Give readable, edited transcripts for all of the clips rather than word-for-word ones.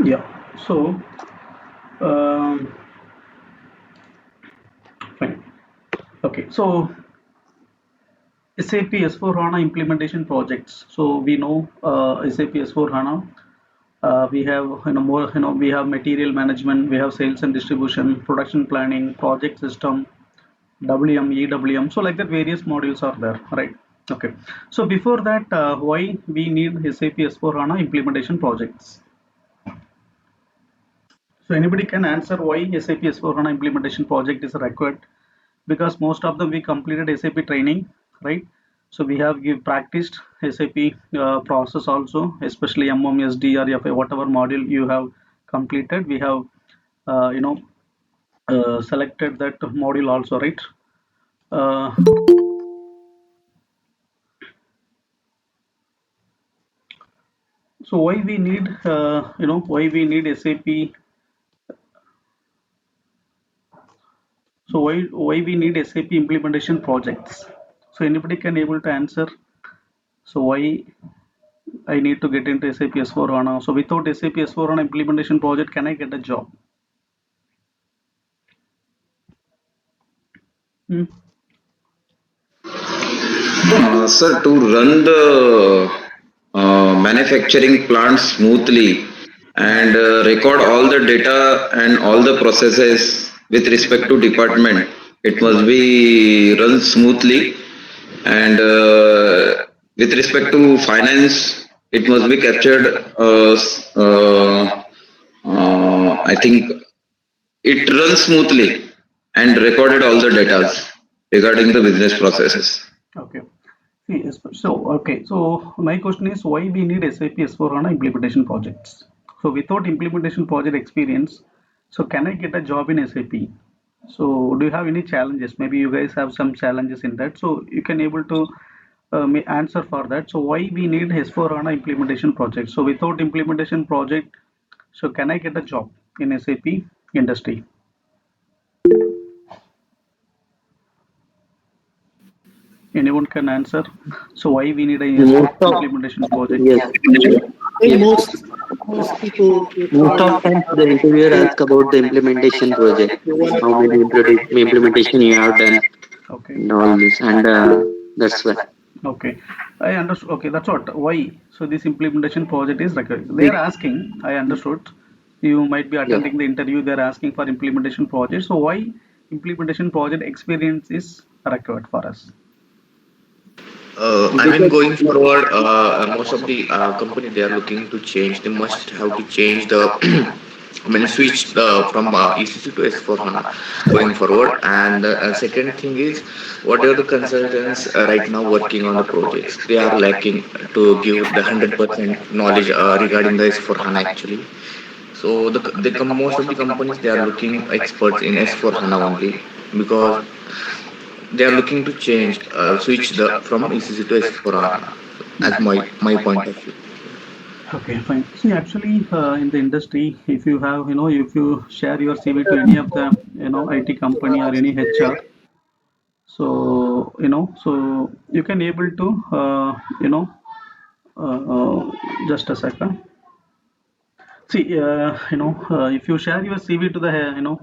Yeah. So, um, fine. Okay. So, SAP S4 HANA implementation projects. So we know SAP S4 HANA. We have more we have material management, we have sales and distribution, production planning, project system, WM, EWM. So like that, various modules are there, right? Okay. So before that, why we need SAP S4 HANA implementation projects? So anybody can answer why SAP S4 HANA implementation project is required? Because most of them we completed SAP training, right? So we have give practiced SAP process also, especially MMSD or FI, whatever module you have completed, we have uh, you know selected that module also, right? Uh, so why we need why we need SAP? So why we need SAP implementation projects? So anybody can able to answer. So why I need to get into SAP S4 HANA? So without SAP S4 HANA implementation project, can I get a job? Hmm. Sir, to run the manufacturing plant smoothly and record all the data and all the processes with respect to department, it must be run smoothly. And with respect to finance, it must be captured. I think it runs smoothly and recorded all the data regarding the business processes. Okay. See, so my question is why we need SAP S4 HANA implementation projects? So without implementation project experience, so can I get a job in SAP? So do you have any challenges? Maybe you guys have some challenges in that. So you can able to answer for that. So why we need S4 HANA implementation project? So without implementation project, so can I get a job in SAP industry? Anyone can answer. So why we need a Most S4 of implementation project? yes, In yes. most people Most of times the interviewer asks about the implementation project, how many implementation you have done, Okay. and all this, and that's why. Okay, I understood. Okay, that's what. Why? So this implementation project is required. They are asking. I understood. You might be Yeah. attending the interview. They are asking for implementation project. So why implementation project experience is required for us? I mean, Because going forward, most of the company they are looking to change. They must have to change the, I mean, switch the from ECC to S4 HANA going forward. And second thing is, whatever the consultants right now working on the projects, they are lacking to give the 100% knowledge regarding the S4 HANA actually. So most of the companies they are looking experts in S4 HANA only because they are looking to change switch the from ECC to S4 HANA as my point of view. Okay, fine. See, actually, in the industry, if you have, if you share your CV to any of the, IT company or any HR, so, so you can able to, just a second. See, if you share your CV to the,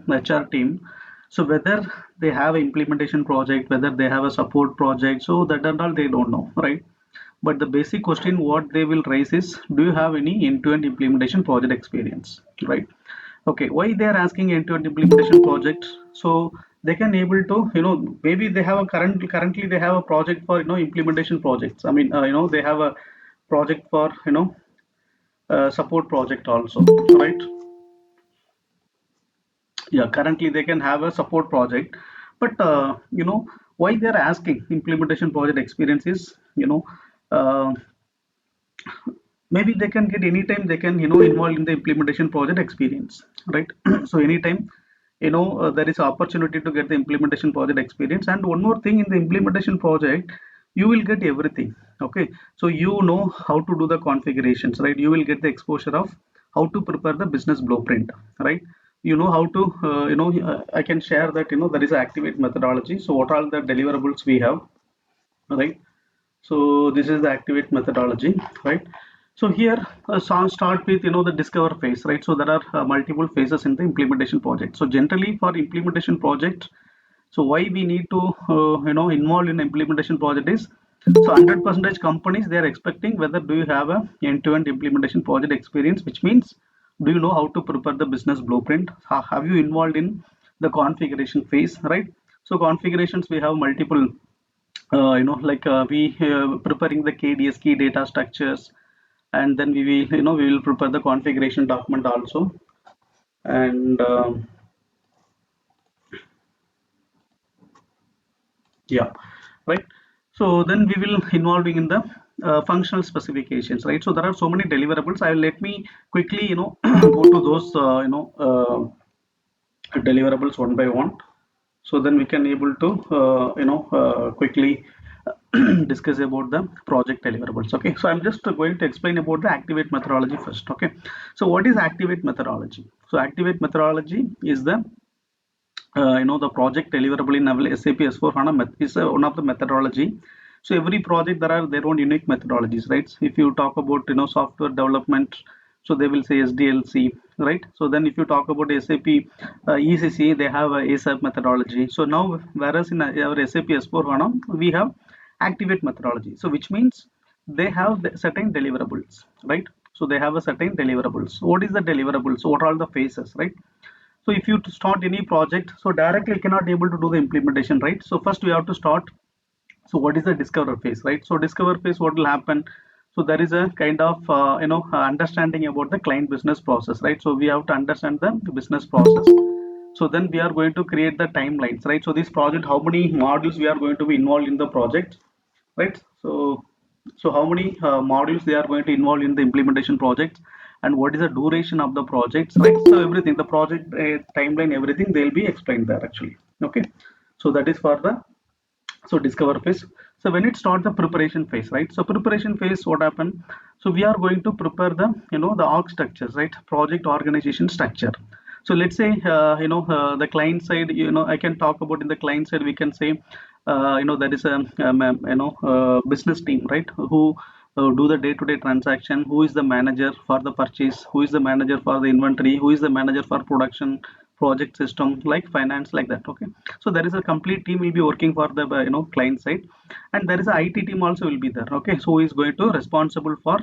HR team, so whether they have an implementation project, whether they have a support project, so that and all they don't know, right? But the basic question what they will raise is, do you have any end-to-end implementation project experience, right? Okay, why they are asking end-to-end implementation project? So they can able to, maybe they have a currently they have a project for, implementation projects. I mean, they have a project for, support project also, right? Yeah, currently they can have a support project, but why they're asking implementation project experience is, uh, maybe they can get anytime they can involve in the implementation project experience, right? So anytime there is opportunity to get the implementation project experience. And one more thing, in the implementation project you will get everything. Okay, so you know how to do the configurations, right? You will get the exposure of how to prepare the business blueprint, right? You know how to I can share that there is a activate methodology. So what are the deliverables we have, right? So this is the activate methodology, right? So here, start with the discover phase, right? So there are multiple phases in the implementation project. So generally for implementation project, so why we need to involve in implementation project is, so 100% companies they are expecting whether do you have a end-to-end implementation project experience, which means do you know how to prepare the business blueprint? Have you involved in the configuration phase, right? So configurations we have multiple, like we preparing the KDS key data structures, and then we will we will prepare the configuration document also, and yeah, right. So then we will involving in the functional specifications, right? So there are so many deliverables. I will let me quickly go to those deliverables one by one, so then we can able to quickly discuss about the project deliverables. Okay, so I'm just going to explain about the activate methodology first. Okay, so what is activate methodology? So activate methodology is the the project deliverable in SAP S4 HANA is one of the methodology. So every project there are their own unique methodologies, right? If you talk about software development, so they will say SDLC, right? So then if you talk about SAP ECC, they have a ASAP methodology. So now whereas in our SAP S4 HANA we have activate methodology. So which means they have the certain deliverables, right? So they have a certain deliverables. What is the deliverables? What are the phases, right? So if you start any project, so directly you cannot able to do the implementation, right? So first we have to start. So what is the discover phase, right? So discover phase, what will happen? So there is a kind of understanding about the client business process, right? So we have to understand the business process. So then we are going to create the timelines, right? So this project, how many modules we are going to be involved in the project, right? So how many modules they are going to involve in the implementation project, and what is the duration of the projects, right? So everything, the project timeline, everything they'll be explained there actually. Okay, so that is for the discover phase. So when it starts the preparation phase, right? So preparation phase, what happened? So we are going to prepare the the org structures, right? Project organization structure. So let's say the client side, I can talk about in the client side, we can say there is a business team, right? Who do the day-to-day transaction, who is the manager for the purchase, who is the manager for the inventory, who is the manager for production, project system, like finance, like that. Okay, so there is a complete team will be working for the client side, and there is a IT team also will be there. Okay, so who is going to responsible for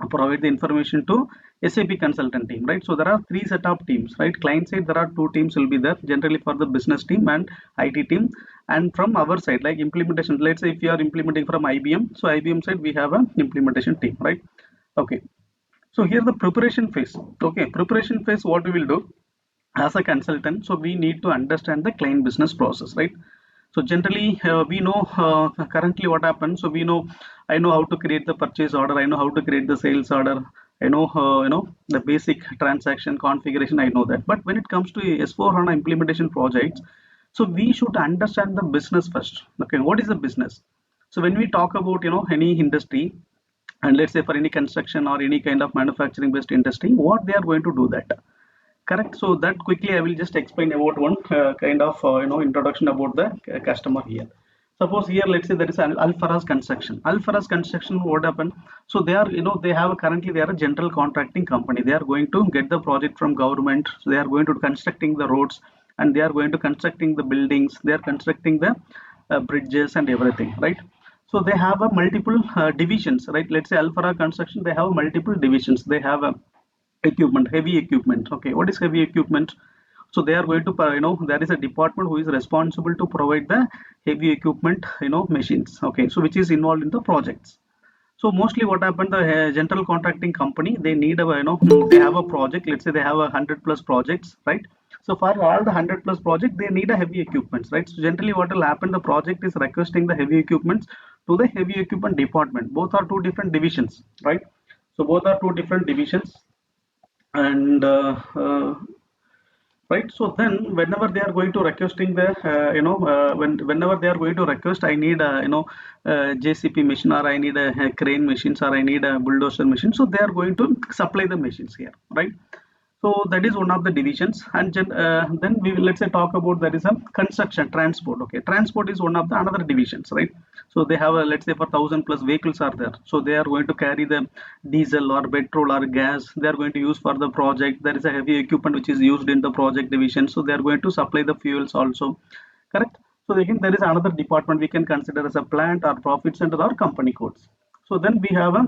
provide the information to SAP consultant team, right? So there are three set of teams, right? Client side there are two teams will be there, generally for the business team and IT team. And from our side, like implementation, let's say if you are implementing from IBM, so IBM side we have an implementation team, right? Okay, so here the preparation phase. Okay, preparation phase, what we will do as a consultant, so we need to understand the client business process, right? So generally we know currently what happens. So we know, I know how to create the purchase order, I know how to create the sales order, I know the basic transaction configuration, I know that. But when it comes to S4 HANA implementation projects, so we should understand the business first. Okay, what is the business? So when we talk about any industry, and let's say for any construction or any kind of manufacturing based industry, what they are going to do that, correct? So that quickly I will just explain about one kind of introduction about the customer here. Suppose here, let's say there is an Alfaraz construction. Alfaraz construction, what happened? So they are they have currently they are a general contracting company. They are going to get the project from government. So they are going to constructing the roads, and they are going to constructing the buildings. They are constructing the bridges and everything, right? So they have a multiple divisions, right? Let's say Alfara construction, they have multiple divisions. They have a equipment, heavy equipment. Okay, what is heavy equipment? So they are going to there is a department who is responsible to provide the heavy equipment machines. Okay, so which is involved in the projects. So mostly what happened, the general contracting company, they need a they have a project. Let's say they have 100+ projects, right? So for all the 100+ project, they need a heavy equipments, right? So generally what will happen, the project is requesting the heavy equipments to the heavy equipment department. Both are two different divisions, right? So both are two different divisions. And right, so then whenever they are going to requesting the whenever they are going to request, I need a JCP machine, or I need a crane machines, or I need a bulldozer machine, so they are going to supply the machines here, right? So that is one of the divisions, and then we will, let's say, talk about that is a construction transport. Okay, transport is one of the another divisions, right? So they have a, let's say, for 1,000+ vehicles are there, so they are going to carry the diesel or petrol or gas, they are going to use for the project. There is a heavy equipment which is used in the project division, so they are going to supply the fuels also, correct? So again, there is another department we can consider as a plant or profit center or company codes. So then we have a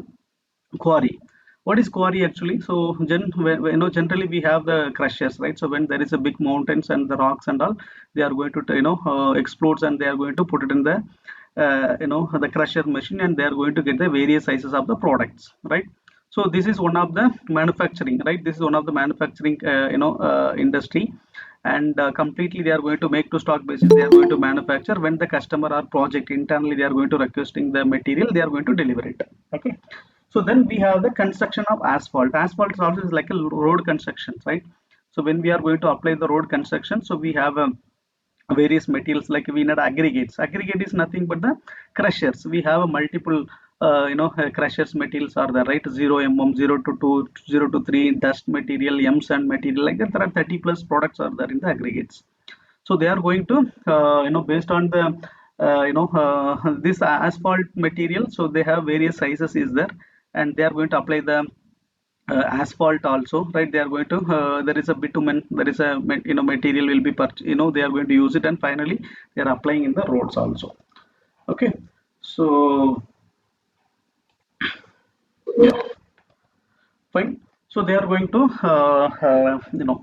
quarry. What is quarry actually? So generally we have the crushers, right? So when there is a big mountains and the rocks and all, they are going to explodes, and they are going to put it in the the crusher machine, and they are going to get the various sizes of the products, right? So this is one of the manufacturing, right? This is one of the manufacturing industry, and completely they are going to make to stock basis, they are going to manufacture. When the customer or project internally they are going to requesting the material, they are going to deliver it. Okay, so then we have the construction of asphalt. Asphalt also is like a road construction, right? So when we are going to apply the road construction, so we have various materials, like we need aggregates. Aggregate is nothing but the crushers. We have a multiple crushers materials are there, right? 0 mm, 0 to 2, 0 to 3, dust material, m sand material, like that. There are 30+ products are there in the aggregates. So they are going to based on the this asphalt material, so they have various sizes is there, and they are going to apply the asphalt also, right? They are going to there is a bitumen, there is a material will be they are going to use it, and finally they are applying in the roads also. Okay, so yeah, fine. So they are going to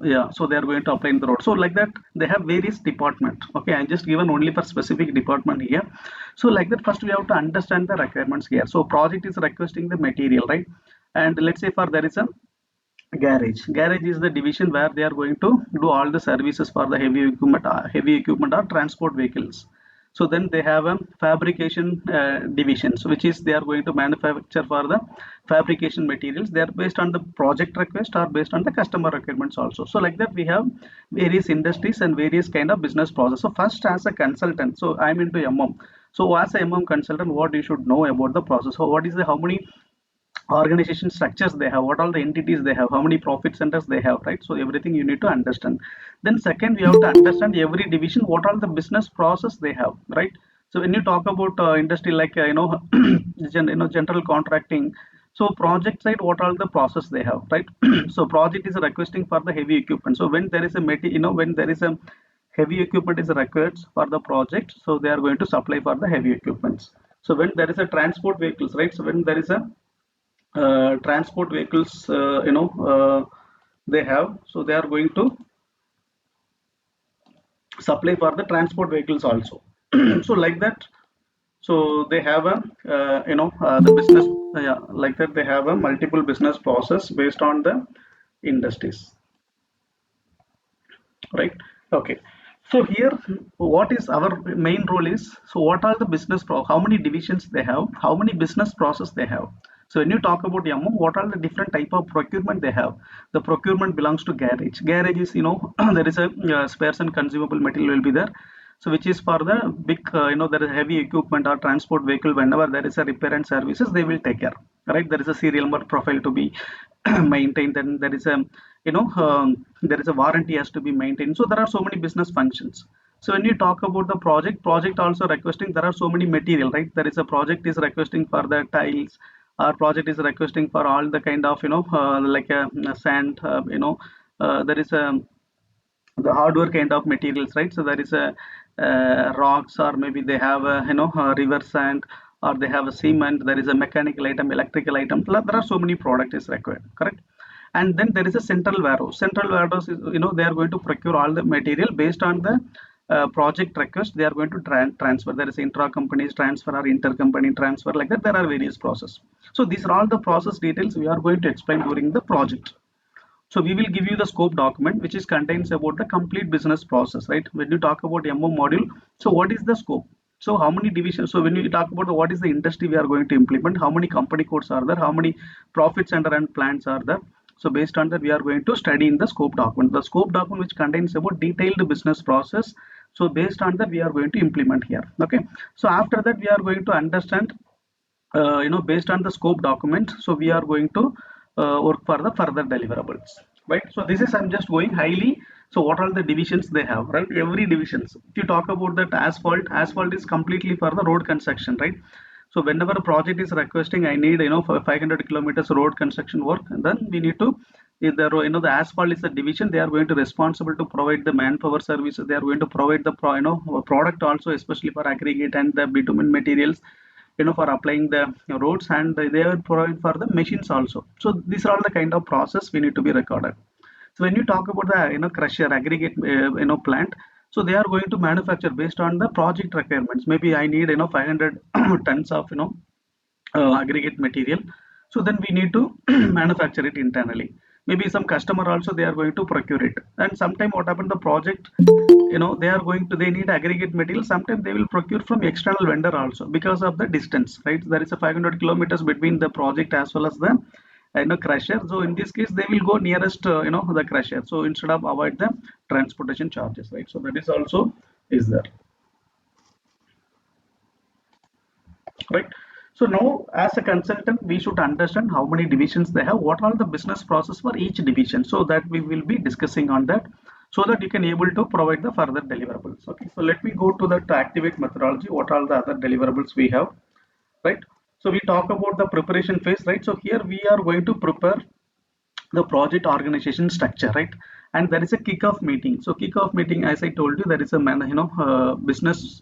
yeah, so they are going to apply in the road. So like that they have various department. Okay, I just given only for specific department here. So like that, first we have to understand the requirements here. So project is requesting the material, right? And let's say for there is a garage is the division where they are going to do all the services for the heavy equipment or transport vehicles. So then they have a fabrication divisions, which is they are going to manufacture for the fabrication materials. They are based on the project request or based on the customer requirements also. So like that we have various industries and various kind of business process. So first, as a consultant, so I'm into mm, so as a consultant, what you should know about the process. So what is the, how many organization structures they have, what all the entities they have, how many profit centers they have, right? So everything you need to understand. Then second, we have to understand every division, what all the business process they have, right? So when you talk about industry like general contracting, so project side, what all the process they have, right? So project is requesting for the heavy equipment. So when there is a when there is a heavy equipment is required for the project, so they are going to supply for the heavy equipments. So when there is a transport vehicles, right? So when there is a transport vehicles they have, so they are going to supply for the transport vehicles also. So like that, so they have a the business, yeah, like that they have a multiple business process based on the industries, right? Okay, so here what is our main role is, so what are the how many divisions they have, how many business process they have. So when you talk about Yammo, what are the different type of procurement they have? The procurement belongs to garage is there is a spares and consumable material will be there, so which is for the big there is heavy equipment or transport vehicle. Whenever there is a repair and services, they will take care, right? There is a serial number profile to be maintained, and there is a there is a warranty has to be maintained. So there are so many business functions. So when you talk about the project also requesting, there are so many material, right? There is a project is requesting for the tiles, or project is requesting for all the kind of like a sand, there is a the hardware kind of materials, right? So there is a rocks, or maybe they have a river sand, or they have a cement. There is a mechanical item, electrical item. There are so many product is required, correct? And then there is a central warehouse. Central warehouse is, they are going to procure all the material based on the project request. They are going to transfer. There is intra companies transfer or intercompany transfer, like that. There are various process. So these are all the process details we are going to explain during the project. So we will give you the scope document, which is contains about the complete business process, right? When you talk about MO module, so what is the scope? So how many divisions? So when we talk about what is the industry we are going to implement, how many company codes are there, how many profit center and plants are there? So based on that, we are going to study in the scope document. The scope document which contains about detailed business process. So based on that, we are going to implement here. Okay. So after that, we are going to understand based on the scope document, so we are going to work for the further deliverables. right? So this is I'm just going highly. So what are the divisions they have, right? Every divisions. If you talk about that asphalt is completely for the road construction, right? So whenever a project is requesting, I need for 500 kilometers road construction work, and then we need to, if the the asphalt is a division, they are going to responsible to provide the manpower services. They are going to provide the product also, especially for aggregate and the bitumen materials, for applying the roads, and they will provide for the machines also. So these are all the kind of process we need to be recorded. So when you talk about the crusher aggregate plant, so they are going to manufacture based on the project requirements. Maybe I need 500 tons of aggregate material. So then we need to manufacture it internally. Maybe some customer also they are going to procure it. And sometime what happened, the project, they are going to, they need aggregate material. Sometimes they will procure from external vendor also because of the distance, right? There is a 500 kilometers between the project as well as the crusher. So in this case they will go nearest the crusher, so instead of avoid the transportation charges, right? So that is also is there, right? So now as a consultant we should understand how many divisions they have, what are the business process for each division, so that we will be discussing on that, so that you can able to provide the further deliverables. Okay, so let me go to the activate methodology. What are the other deliverables we have, right? So we talk about the preparation phase, right? So here we are going to prepare the project organization structure, right? And there is a kickoff meeting. So kickoff meeting, as I told you, there is a business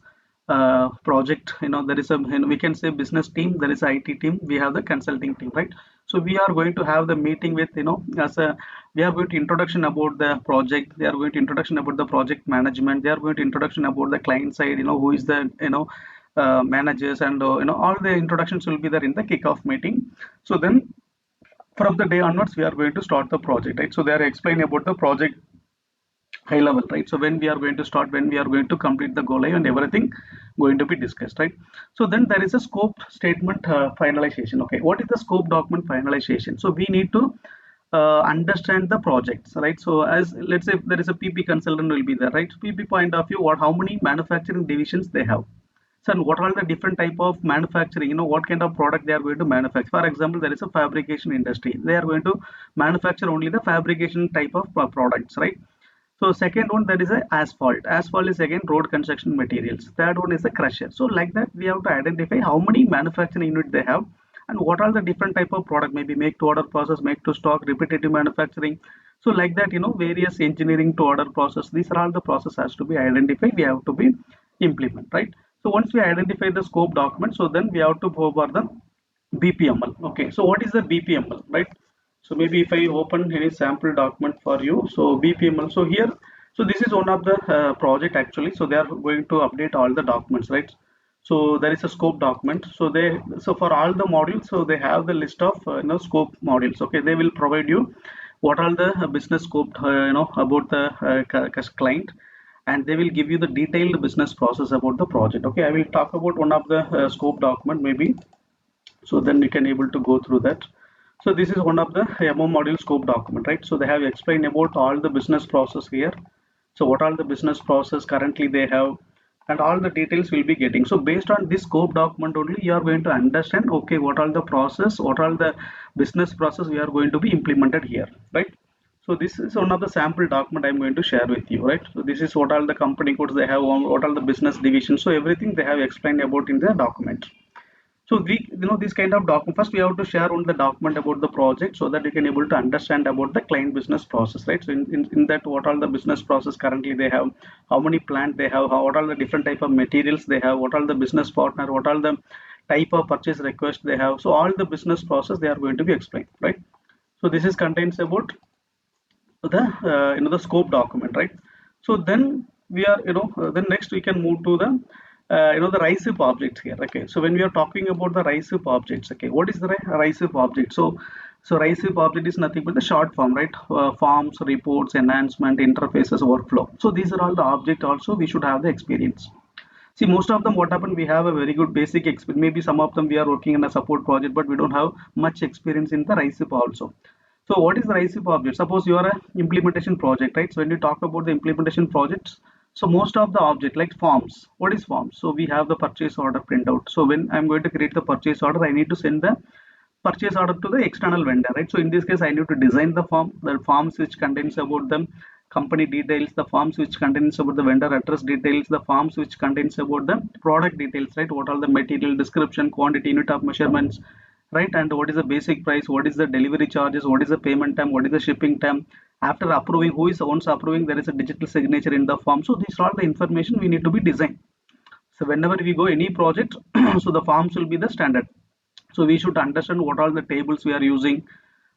project, there is a, we can say business team, there is a IT team, we have the consulting team, right? So we are going to have the meeting with, as a, we are going to introduction about the project, they are going to introduction about the project management, they are going to introduction about the client side, who is the managers, and all the introductions will be there in the kickoff meeting. So then from the day onwards we are going to start the project, right? So they are explaining about the project high level, right? So when we are going to start, when we are going to complete the go live, and everything going to be discussed, right? So then there is a scope statement finalization. Okay, what is the scope document finalization? So we need to understand the projects, right? So as let's say there is a PP consultant will be there, right? PP point of view, what, how many manufacturing divisions they have. So and what are the different type of manufacturing, what kind of product they are going to manufacture. For example, there is a fabrication industry, they are going to manufacture only the fabrication type of products, right? So second one, that is a asphalt. Asphalt is again road construction materials. Third one is a crusher. So like that we have to identify how many manufacturing unit they have, and what are the different type of product, maybe make to order process, make to stock, repetitive manufacturing. So like that, various engineering to order process, these are all the process has to be identified, we have to be implement, right? So once we identify the scope document, so then we have to go for the BPML. Okay, so what is the BPML, right? So maybe if I open any sample document for you, so BPML, so here, so this is one of the project actually. So they are going to update all the documents, right? So there is a scope document. So they, so for all the modules, so they have the list of scope modules. Okay, they will provide you what are the business scope, about the client, and they will give you the detailed business process about the project. Okay, I will talk about one of the scope document maybe, so then you can able to go through that. So this is one of the MO module scope document, right? So they have explained about all the business process here. So what all the business process currently they have, and all the details will be getting. So based on this scope document only, you are going to understand, okay, what all the process, what all the business process we are going to be implemented here, right? So this is one of the sample document I'm going to share with you, right? So this is what all the company codes they have, what all the business divisions, so everything they have explained about in the document. So we, this kind of document, first we have to share on the document about the project, so that you can able to understand about the client business process, right? So in that, what are the business process currently they have, how many plant they have, what are the different type of materials they have, what are the business partner, what are the type of purchase request they have. So all the business process they are going to be explained, right? So this is contains about the the scope document, right? So then we are, then next we can move to the the RISIP objects here. Okay, so when we are talking about the RISIP objects, okay, what is the RISIP object? So RISIP object is nothing but the short form, right? Forms, reports, enhancement, interfaces, workflow. So these are all the object also we should have the experience. See, most of them, what happened, we have a very good basic experience. Maybe some of them we are working in a support project, but we don't have much experience in the RISIP also. So what is the RISIP object? Suppose you are a implementation project, right? So when you talk about the implementation projects, so most of the object like forms, what is forms? So we have the purchase order printout. So when I'm going to create the purchase order, I need to send the purchase order to the external vendor, right? So in this case, I need to design the forms which contains about them company details, the forms which contains about the vendor address details, the forms which contains about the product details, right? What are the material description, quantity, unit of measurements, right? And what is the basic price, what is the delivery charges, what is the payment time, what is the shipping time. After approving, who is once approving, there is a digital signature in the form. So these are all the information we need to be designed. So whenever we go any project, so the forms will be the standard. So we should understand what are the tables we are using,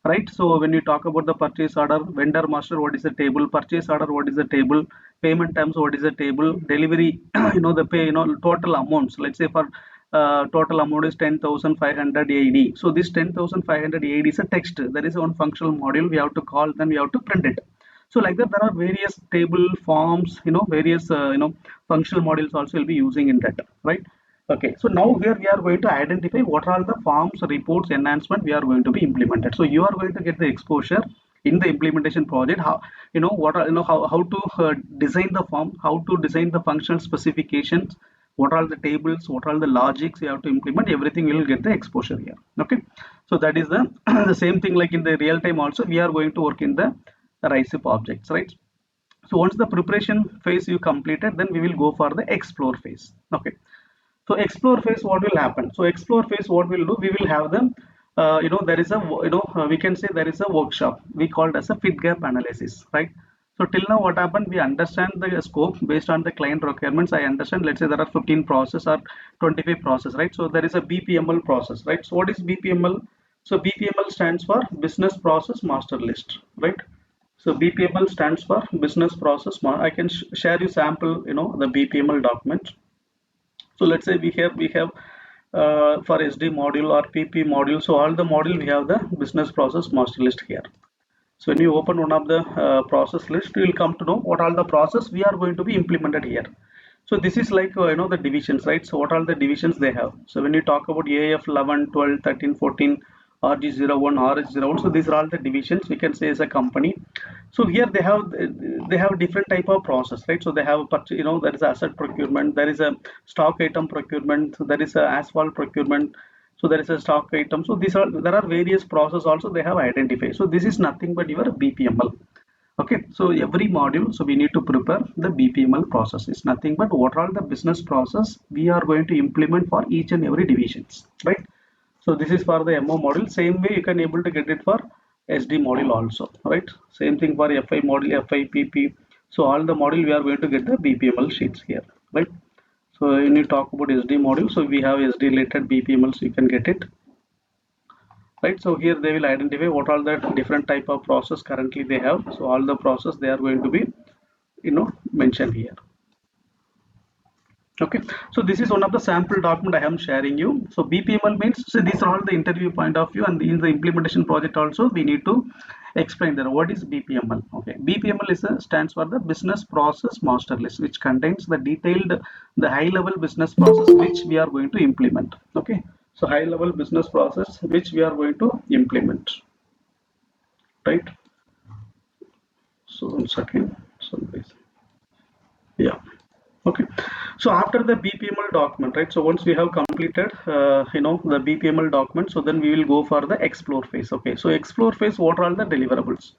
right? So when you talk about the purchase order, vendor master, what is the table? Purchase order, what is the table? Payment terms, what is the table? Delivery, the pay, total amounts. Let's say for total amount is 10,500 AED. So this 10,500 AED is a text. There is one functional module we have to call, then we have to print it. So like that, there are various table forms, various functional modules also will be using in that, right? Okay, so now here we are going to identify what are the forms, reports, enhancement we are going to be implemented. So you are going to get the exposure in the implementation project. How what are how to design the form, how to design the functional specifications, what are the tables, what are the logics you have to implement. Everything will get the exposure here. Okay, so that is the the same thing like in the real time also we are going to work in the RISE objects, right? So once the preparation phase you completed, then we will go for the explore phase. Okay, so explore phase, what will happen? So explore phase, what we'll do, we will have them, there is a, we can say there is a workshop we called as a fit gap analysis, right? So till now what happened, we understand the scope based on the client requirements. I understand, let's say there are 15 process or 25 process, right? So there is a BPML process, right? So what is BPML? So BPML stands for business process master list, right? So BPML stands for business process. I can share you sample, the BPML document. So let's say we have for SD module or PP module. So all the module we have the business process master list here. So when you open one of the process list, you will come to know what all the process we are going to be implemented here. So this is like the divisions, right? So what are the divisions they have? So when you talk about AF 11, 12, 13, 14, RG01, RH01, so these are all the divisions we can say as a company. So here they have different type of process, right? So they have there is asset procurement, there is a stock item procurement, so there is a asphalt procurement, so there is a stock item. So there are various process also they have identified. So this is nothing but your BPML. Okay, so every module, so we need to prepare the BPML process. It's nothing but what are the business process we are going to implement for each and every divisions, right? So this is for the MO module. Same way you can able to get it for SD module also, right? Same thing for FI module, FI PP. So all the module we are going to get the BPML sheets here, right? So when you talk about SD module, so we have SD related BPML, so you can get it, right? So here they will identify what are the different type of process currently they have. So all the process they are going to be mentioned here. Okay, so this is one of the sample document I am sharing you. So BPML means, so these are all the interview point of view, and in the implementation project also we need to explain that what is BPML. Okay, BPML stands for the business process master list, which contains the detailed, the high level business process which we are going to implement. Okay, so high level business process which we are going to implement, right? So one second, so yeah. Okay, so after the BPML document, right? So once we have completed, the BPML document, so then we will go for the explore phase. Okay, so explore phase, what are all the deliverables?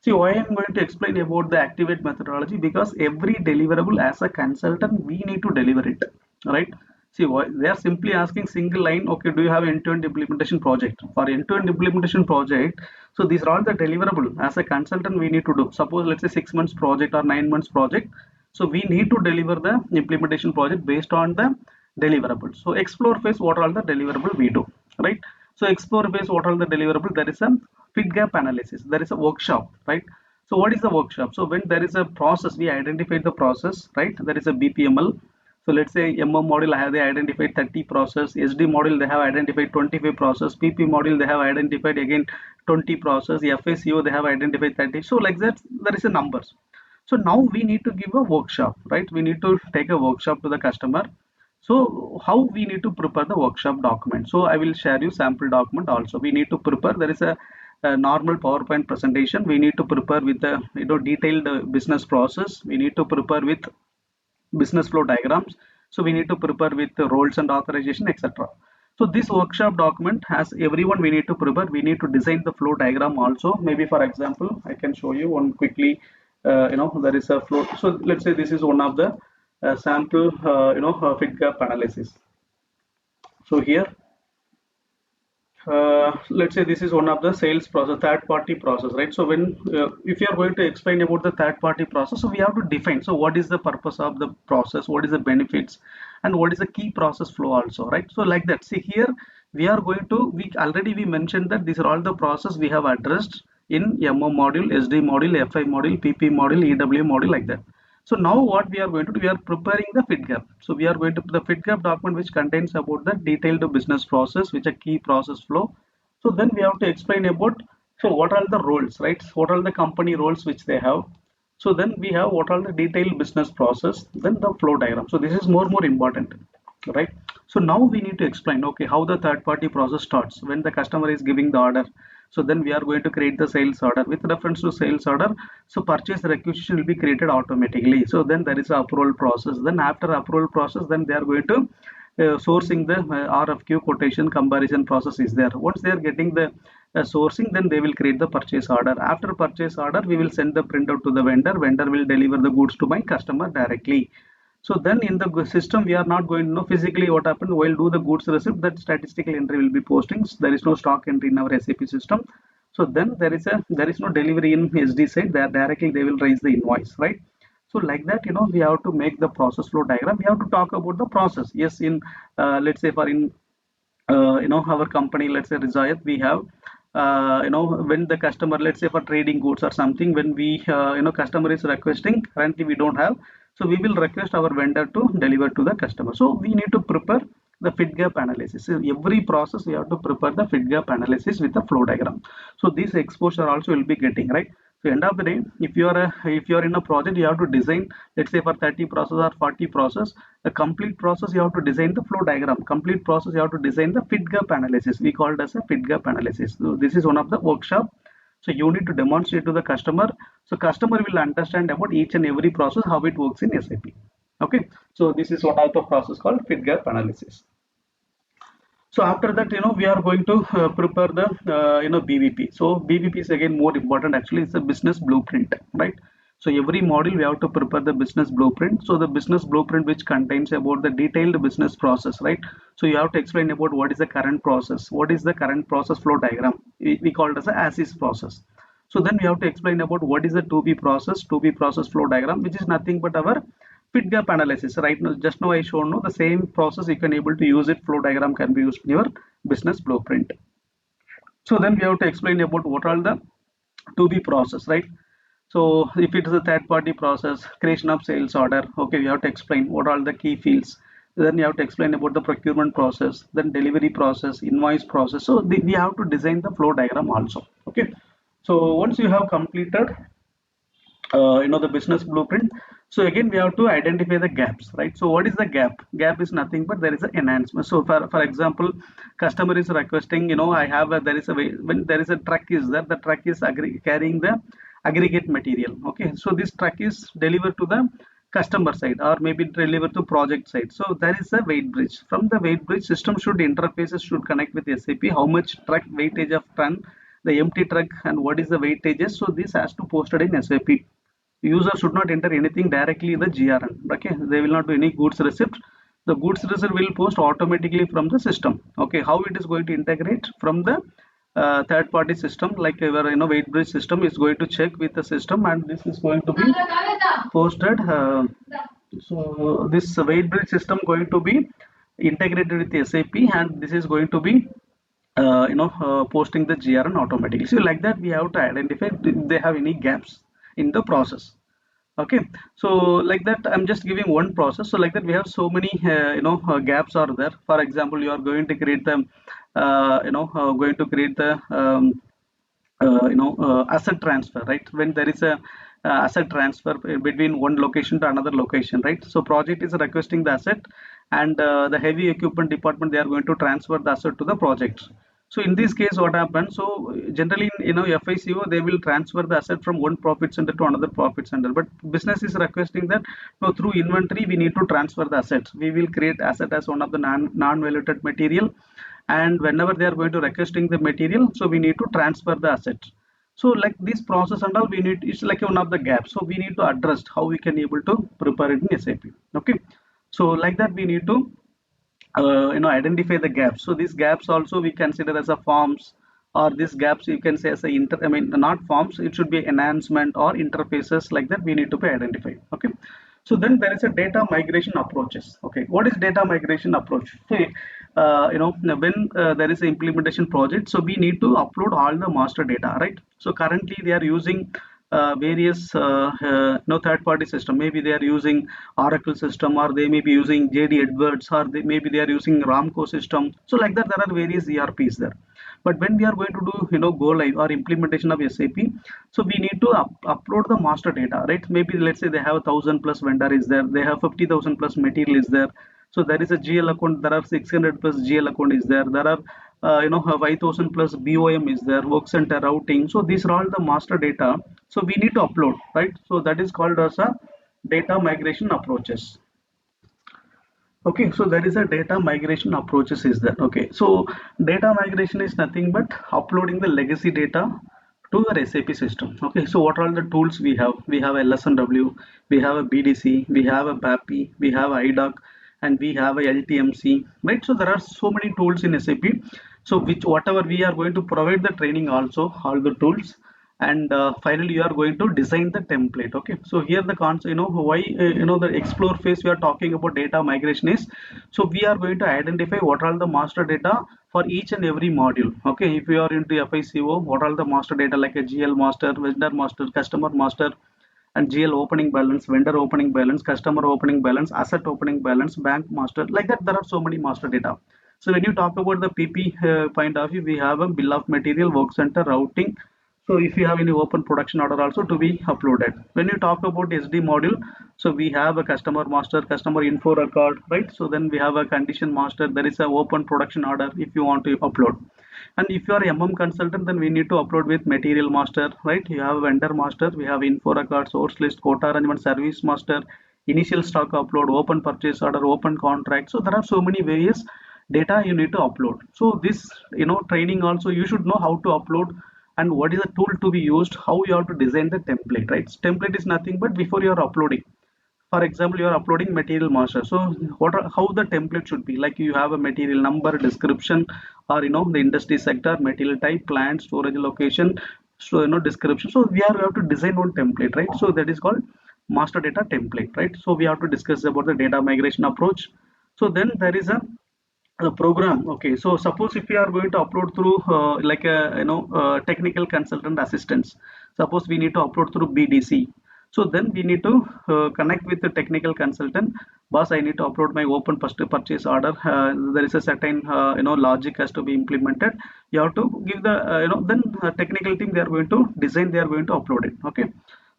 See, why I'm going to explain about the activate methodology, because every deliverable as a consultant we need to deliver it, right? See, why they are simply asking single line. Okay, do you have end-to-end implementation project? For end-to-end implementation project, so these are all the deliverable as a consultant we need to do. Suppose let's say 6 months project or 9 months project. So we need to deliver the implementation project based on the deliverables. So explore phase, what are all the deliverable we do, right? So explore phase, what are the deliverable? There is a fit gap analysis. There is a workshop, right? So what is the workshop? So when there is a process, we identify the process, right? There is a BPML. So let's say MM model, I have they identified 30 process. SD model, they have identified 25 process. PP model, they have identified again 20 process. FACO, they have identified 30. So like that, there is a numbers. So now we need to give a workshop, right? We need to take a workshop to the customer. So how we need to prepare the workshop document? So I will share you sample document also. We need to prepare. There is a normal PowerPoint presentation. We need to prepare with the detailed business process. We need to prepare with business flow diagrams. So we need to prepare with the roles and authorization, etc. So this workshop document has everyone we need to prepare. We need to design the flow diagram also. Maybe for example, I can show you one quickly. There is a flow. So let's say this is one of the sample, fit gap analysis. So here, let's say this is one of the sales process, third party process, right? So when if you are going to explain about the third party process, so we have to define, so what is the purpose of the process, what is the benefits, and what is the key process flow also, right? So like that, see here we are going to, we mentioned that these are all the process we have addressed in MO module, SD module, FI module, PP module, EW module, like that. So now what we are going to do, we are preparing the fit gap. So we are going to put the fit gap document which contains about the detailed business process, which are key process flow. So then we have to explain about, so what are the roles, right? What are the company roles which they have? So then we have what are the detailed business process, then the flow diagram. So this is more important, right? So now we need to explain, okay, how the third party process starts when the customer is giving the order. So then we are going to create the sales order. With reference to sales order, so purchase requisition will be created automatically. So then there is a approval process. Then after approval process, then they are going to sourcing the RFQ quotation comparison process is there. Once they are getting the sourcing, then they will create the purchase order. After purchase order, we will send the printout to the vendor. Vendor will deliver the goods to my customer directly. So then in the system, we are not going to know physically what happened. While do the goods receipt, that statistical entry will be postings. There is no stock entry in our SAP system. So then there is no delivery in SD side. There directly they will raise the invoice, right? So like that, we have to make the process flow diagram. We have to talk about the process. Yes, in let's say for in our company, let's say Jaya, we have when the customer, let's say for trading goods or something, when we customer is requesting, currently we don't have, so we will request our vendor to deliver to the customer. So we need to prepare the fit gap analysis. So every process we have to prepare the fit gap analysis with the flow diagram. So this exposure also will be getting, right? So end of the day, if you are in a project, you have to design, let's say for 30 process or 40 process, the complete process you have to design the flow diagram. Complete process you have to design the fit gap analysis. We call it as a fit gap analysis. So this is one of the workshop. So you need to demonstrate to the customer. So customer will understand about each and every process how it works in SAP. Okay. So this is one of the process called fit gap analysis. So after that, we are going to prepare the BVP. So BVP is again more important. Actually, it's a business blueprint, right? So every module we have to prepare the business blueprint. So the business blueprint which contains about the detailed business process, right? So you have to explain about what is the current process, what is the current process flow diagram. We call it as is process. So then we have to explain about what is the to be process flow diagram, which is nothing but our fit gap analysis. Right now, just now I shown the same process you can able to use it. Flow diagram can be used in your business blueprint. So then we have to explain about what are the to be process, right? So if it is a third party process, creation of sales order, okay, you have to explain what are the key fields. Then you have to explain about the procurement process, then delivery process, invoice process. So we have to design the flow diagram also. Okay. So once you have completed the business blueprint, so again we have to identify the gaps, right? So what is the gap is nothing but there is an enhancement. So for example, customer is requesting, I have a, there is a way, when there is a truck is there, the truck is carrying the aggregate material. Okay, so this truck is delivered to the customer side or maybe delivered to project side. So there is a weight bridge. From the weight bridge, system should interfaces should connect with SAP, how much truck weightage of ton, the empty truck, and what is the weightages. So this has to posted in SAP. User should not enter anything directly in the GRN. Okay, they will not do any goods receipt. The goods receipt will post automatically from the system. Okay, how it is going to integrate from the third party system, like our weight bridge system is going to check with the system, and this is going to be posted. So this weight bridge system going to be integrated with SAP, and this is going to be posting the GRN automatically. So like that, we have to identify if they have any gaps in the process. Okay, so like that, I'm just giving one process. So like that, we have so many gaps are there. For example, you are going to create the going to create the asset transfer, right? When there is a asset transfer between one location to another location, right? So project is requesting the asset, and the heavy equipment department, they are going to transfer the asset to the project. So in this case, what happens? So generally, FICO, they will transfer the asset from one profit center to another profit center. But business is requesting that, no, through inventory we need to transfer the assets. We will create asset as one of the non-valued material, and whenever they are going to requesting the material, so we need to transfer the assets. So like this process and all, we need, it's like one of the gaps, so we need to address how we can able to prepare it in SAP. Okay, so like that we need to identify the gaps. So these gaps also we consider as a forms, or these gaps you can say as a I mean not forms, it should be enhancement or interfaces, like that we need to be identified. Okay, so then there is a data migration approaches. Okay, what is data migration approach? See, when there is an implementation project, so we need to upload all the master data, right? So currently they are using various third-party system. Maybe they are using Oracle system, or they may be using JD Edwards, or maybe they are using Ramco system. So like that, there are various ERPs there. But when we are going to do go live or implementation of SAP, so we need to upload the master data, right? Maybe let's say they have 1,000 plus vendor is there, they have 50,000 plus material is there. So there is a GL account, there are 600 plus GL account is there, there are 5,000 plus BOM is there, work center routing. So these are all the master data, so we need to upload, right? So that is called as a data migration approaches. Okay, so there is a data migration approaches is that. Okay, so data migration is nothing but uploading the legacy data to your SAP system. Okay, so what are all the tools we have? We have LSNW, we have a BDC, we have a BAPI, we have IDOC, and we have a LTMC, right? So there are so many tools in SAP. So which whatever we are going to provide the training also, all the tools, and finally you are going to design the template. Okay, so here the concept, why the explore phase we are talking about data migration is, so we are going to identify what are the master data for each and every module. Okay, if you are into FICO, what are the master data, like a GL master, vendor master, customer master, and GL opening balance, vendor opening balance, customer opening balance, asset opening balance, bank master, like that there are so many master data. So when you talk about the PP point of view, we have a bill of material, work center, routing. So if you have any open production order also to be uploaded. When you talk about SD module, so we have a customer master, customer info record, right? So then we have a condition master, there is a open production order if you want to upload. And if you are MM consultant, then we need to upload with material master, right? You have vendor master, we have info record, source list, quota arrangement, service master, initial stock upload, open purchase order, open contract. So there are so many various data you need to upload. So this training also, you should know how to upload and what is the tool to be used, how you have to design the template, right? Template is nothing but before you are uploading, for example you are uploading material master, so how the template should be, like you have a material number, description, or the industry sector, material type, plant, storage location, so description. So we have to design one template, right? So that is called master data template, right? So we have to discuss about the data migration approach. So then there is a program. Okay, so suppose if you are going to upload through like a technical consultant assistance, suppose we need to upload through BDC. So then we need to connect with the technical consultant. Boss, I need to upload my open first purchase order, there is a certain logic has to be implemented. You have to give the then technical team, they are going to design, they are going to upload it. Okay,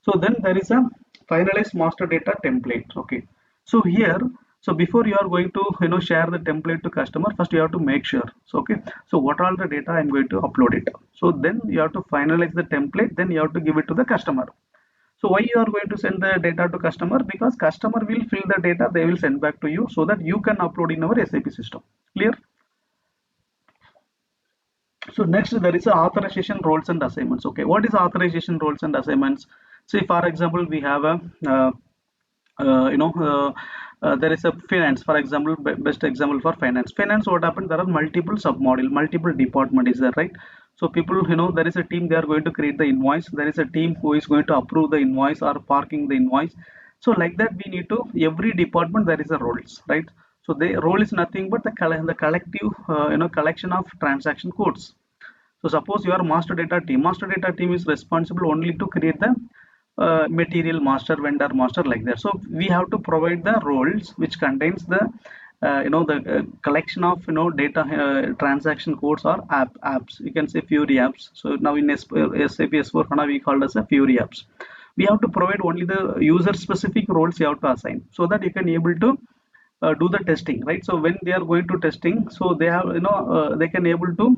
so then there is a finalized master data template. Okay, so here, so before you are going to share the template to customer, first you have to make sure, so okay, so what are the data I'm going to upload it. So then you have to finalize the template, then you have to give it to the customer. So why you are going to send the data to customer? Because customer will fill the data, they will send back to you so that you can upload in our SAP system. Clear? So next there is a authorization roles and assignments. Okay, what is authorization roles and assignments? Say for example we have a uh, you know uh, there is a finance, for example, best example for finance, what happened, there are multiple sub module, multiple department is there, right? So people, there is a team, they are going to create the invoice, there is a team who is going to approve the invoice or parking the invoice. So like that we need to, every department there is a roles, right? So the role is nothing but the collective collection of transaction codes. So suppose your master data team, is responsible only to create the material master, vendor master, like that. So we have to provide the roles which contains the the collection of data, transaction codes, or apps. You can say Fury apps. So now in SAP S4 HANA we call as a Fury apps. We have to provide only the user specific roles you have to assign, so that you can able to do the testing, right? So when they are going to testing, so they have they can able to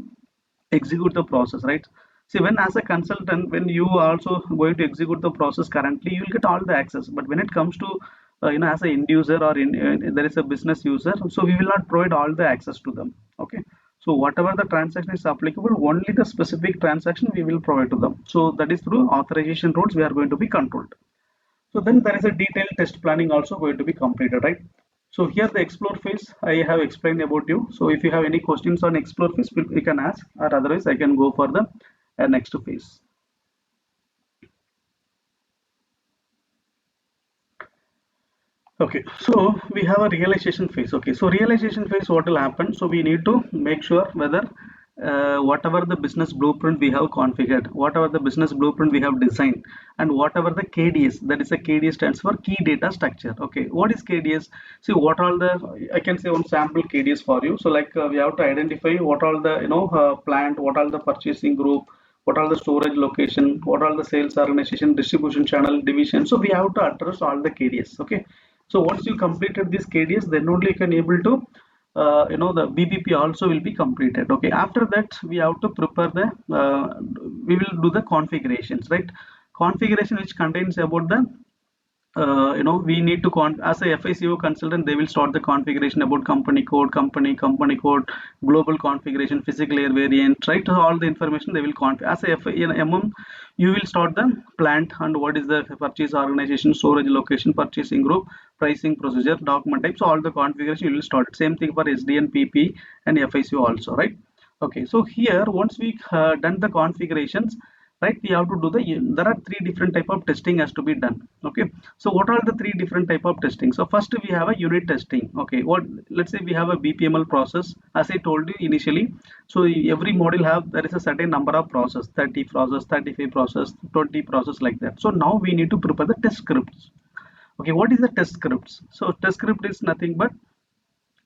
execute the process, right? See, when as a consultant, when you are also going to execute the process, currently you will get all the access, but when it comes to as an end user, or in there is a business user, so we will not provide all the access to them. Okay, So whatever the transaction is applicable, only the specific transaction we will provide to them. So that is through authorization rules we are going to be controlled. So then there is a detailed test planning also going to be completed, right? So here the explore phase I have explained about you. So if you have any questions on explore phase, you can ask, or otherwise I can go for the next phase. Okay, so we have a realization phase. Okay, so realization phase, what will happen? So we need to make sure whether whatever the business blueprint we have configured, whatever the business blueprint we have designed, and whatever the KDS, that is a KDS stands for key data structure. Okay, what is KDS? See, what all the, I can say one sample KDS for you. So like we have to identify what all the plant, what all the purchasing group, what are the storage location, what are the sales organization, distribution channel, division. So we have to address all the KDS. Okay, so once you completed this KDS, then only you can able to the BBP also will be completed. Okay, after that we have to prepare the we will do the configurations, right? Configuration which contains about the we need to as a FICO consultant, they will start the configuration about company code, global configuration, physical layer variant, right? So all the information they will as a MM, you will start the plant and what is the purchase organization, storage location, purchasing group, pricing procedure, document type. So all the configuration you will start. Same thing for SD and PP and FICO also, right? Okay, so here once we done the configurations, right, we have to do the, there are three different type of testing has to be done. Okay, so what are the three different type of testing? So first we have a unit testing. Okay, what, let's say we have a BPML process, as I told you initially. So every module have, there is a certain number of process, 30 process, 35 process, 20 process, like that. So now we need to prepare the test scripts. Okay, what is the test scripts? So test script is nothing but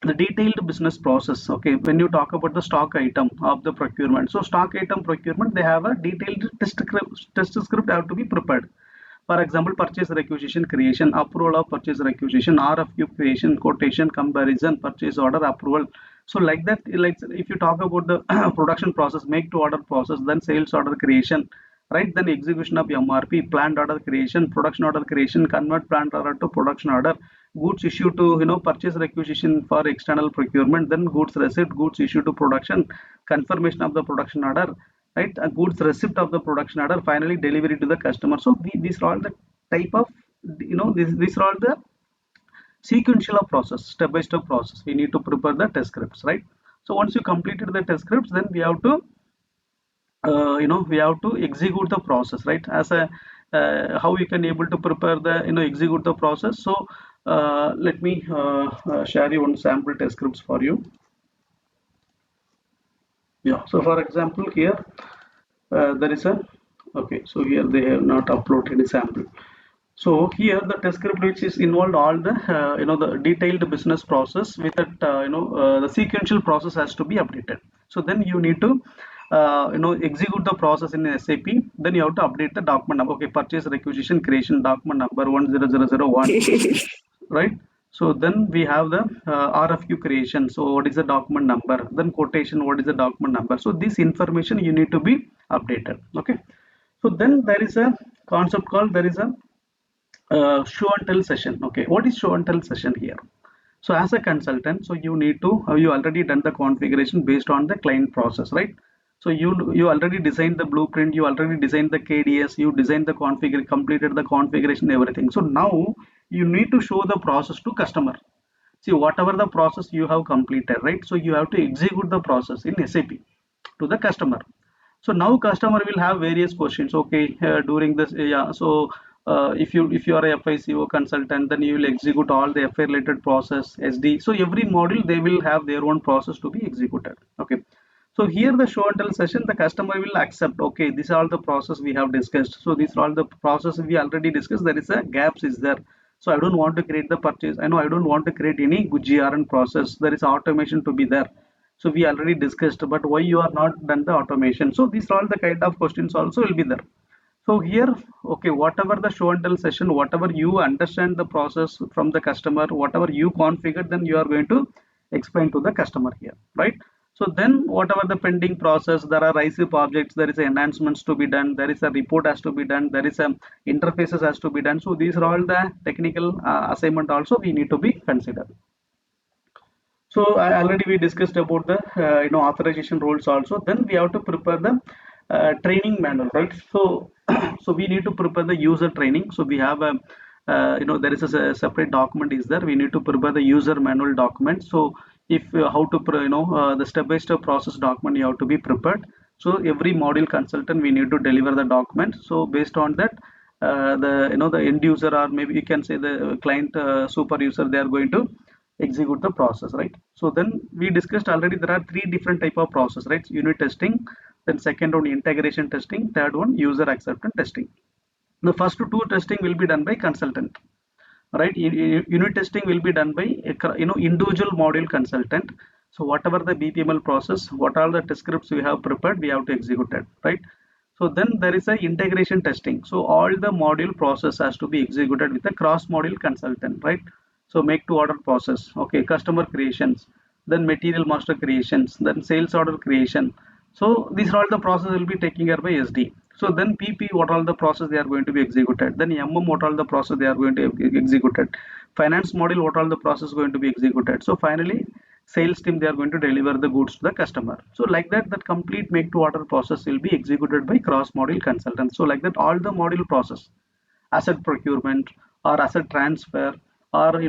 the detailed business process. Okay, when you talk about the stock item of the procurement, so stock item procurement, they have a detailed test script have to be prepared. For example, purchase requisition creation, approval of purchase requisition, RFQ creation, quotation comparison, purchase order approval. So like that, like if you talk about the production process, make to order process, then sales order creation, right? Then execution of MRP, planned order creation, production order creation, convert planned order to production order, goods issue to purchase requisition for external procurement, then goods receipt, goods issue to production, confirmation of the production order, right? A goods receipt of the production order, finally delivery to the customer. So these are all the type of these are all the sequential of process, step by step process. We need to prepare the test scripts, right? So once you completed the test scripts, then we have to we have to execute the process, right? As a how you can able to prepare the execute the process. So let me share you one sample test scripts for you. Yeah, so for example here there is a, okay, so here they have not uploaded any sample. So here the test script which is involved all the the detailed business process with that the sequential process has to be updated. So then you need to execute the process in SAP. Then you have to update the document number. Okay, purchase requisition creation document number 10001, right? So then we have the RFQ creation. So what is the document number? Then quotation, what is the document number? So this information you need to be updated. Okay, so then there is a concept called, there is a show and tell session. Okay, what is show and tell session here? So as a consultant, so you need to you already done the configuration based on the client process, right? So you already designed the blueprint, you already designed the KDS, you designed the configure, completed the configuration, everything. So now you need to show the process to customer. See, whatever the process you have completed, right? So you have to execute the process in SAP to the customer. So now customer will have various questions. Okay, during this, yeah, so if you are a FICO consultant, then you will execute all the FI related process, SD. So every module they will have their own process to be executed. Okay, so here the show and tell session, the customer will accept, okay, these are all the process we have discussed. So these are all the process we already discussed. There is a gaps is there. So I don't want to create the purchase. I know I don't want to create any GRN process. There is automation to be there. So we already discussed, but why you are not done the automation? So these are all the kind of questions also will be there. So here, okay, whatever the show and tell session, whatever you understand the process from the customer, whatever you configure, then you are going to explain to the customer here, right? So then whatever the pending process, there are ICP objects, there is enhancements to be done, there is a report has to be done, there is a interfaces has to be done. So these are all the technical assignment also we need to be considered. So already we discussed about the authorization roles also. Then we have to prepare the training manual, right? So so we need to prepare the user training. So we have a there is a separate document is there. We need to prepare the user manual document. So if how to the step by step process document you have to be prepared. So every module consultant we need to deliver the document. So based on that, the end user, or maybe you can say the client super user, they are going to execute the process, right? So then we discussed already there are three different type of process, right? Unit testing, then second one integration testing, third one user acceptance testing. The first two testing will be done by consultant, right? Unit testing will be done by individual module consultant. So whatever the BPML process, what all the test scripts we have prepared, we have to execute it, right? So then there is a integration testing. So all the module process has to be executed with a cross module consultant, right? So make to order process, okay, customer creations, then material master creations, then sales order creation. So these are all the process will be taken care by SD. So then PP, what all the process they are going to be executed. Then MM, what all the process they are going to be executed. Finance module, what all the process going to be executed. So finally, sales team, they are going to deliver the goods to the customer. So like that, that complete make to order process will be executed by cross module consultants. So like that, all the module process, asset procurement or asset transfer, or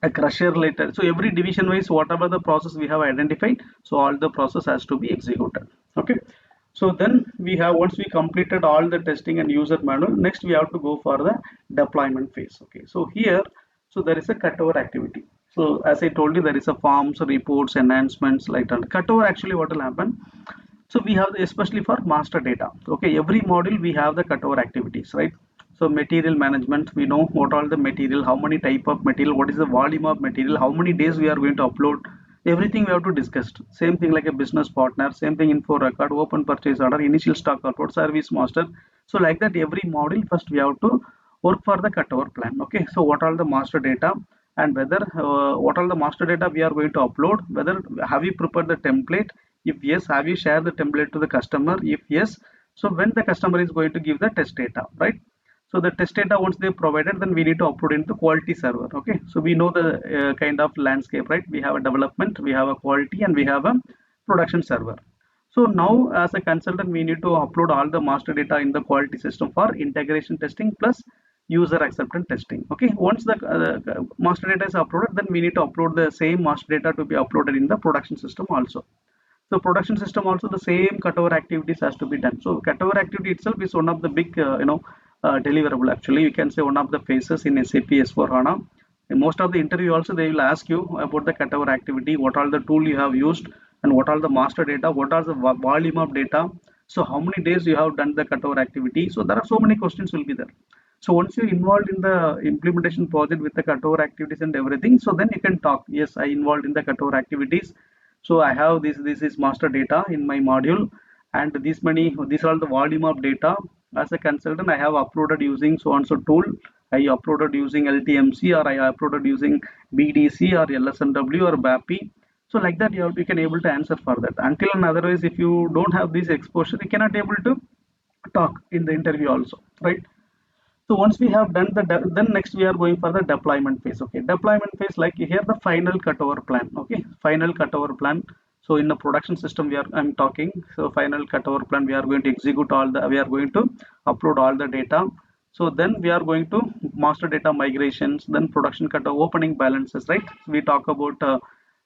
a crusher later. So every division wise, whatever the process we have identified, so all the process has to be executed. Okay. So then we have, once we completed all the testing and user manual, next we have to go for the deployment phase. Okay. So here, so there is a cutover activity. So as I told you, there is a forms, reports, enhancements like that. Cutover, actually what will happen? So we have especially for master data. Okay, every module we have the cutover activities, right? So material management, we know what all the material, how many type of material, what is the volume of material, how many days we are going to upload, everything we have to discuss. Same thing like a business partner, same thing info record, open purchase order, initial stock report, service master. So like that, every module first we have to work for the cutover plan. Okay, so what all the master data, and whether what all the master data we are going to upload, whether have you prepared the template, if yes, have you shared the template to the customer, if yes, so when the customer is going to give the test data, right? So the test data, once they provided, then we need to upload into quality server. Okay, so we know the kind of landscape, right? We have a development, we have a quality, and we have a production server. So now as a consultant, we need to upload all the master data in the quality system for integration testing plus user acceptance testing. Okay, once the master data is uploaded, then we need to upload the same master data to be uploaded in the production system also. So production system also, the same cutover activities has to be done. So cutover activity itself is one of the big deliverable, actually you can say one of the phases in SAP S4 HANA. In most of the interview also they will ask you about the cutover activity, what are the tool you have used, and what are the master data, what are the volume of data, so how many days you have done the cutover activity. So there are so many questions will be there. So once you're involved in the implementation project with the cutover activities and everything, so then you can talk, yes, I involved in the cutover activities. So I have this is master data in my module, and these are the volume of data. As a consultant, I have uploaded using so and so tool. I uploaded using LTMC, or I uploaded using BDC or LSMW or BAPI. So like that, you can able to answer for that. Until and otherwise, if you don't have this exposure, you cannot able to talk in the interview also, right? So once we have done the then next we are going for the deployment phase. Okay, deployment phase, like here the final cutover plan. Okay, final cutover plan. So in the production system we are, I'm talking, so final cutover plan, we are going to execute all the, we are going to upload all the data. So then we are going to master data migrations, then production cutover, opening balances, right? We talk about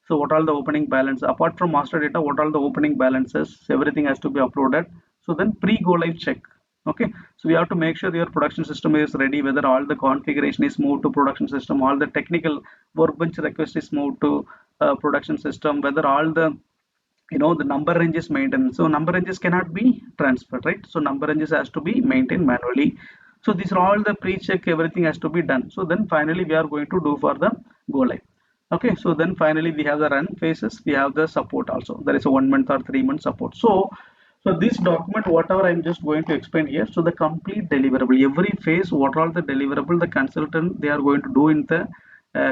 so what are the opening balance, apart from master data, what are the opening balances, everything has to be uploaded. So then pre go live check. Okay, so we have to make sure your production system is ready, whether all the configuration is moved to production system, all the technical workbench request is moved to production system, whether all the the number ranges maintained. So number ranges cannot be transferred, right? So number ranges has to be maintained manually. So these are all the pre-check, everything has to be done. So then finally we are going to do for the go live. Okay, so then finally we have the run phases, we have the support also, there is a 1 month or 3 month support. So this document, whatever I'm just going to explain here, so the complete deliverable, every phase, what are the deliverable the consultant they are going to do in the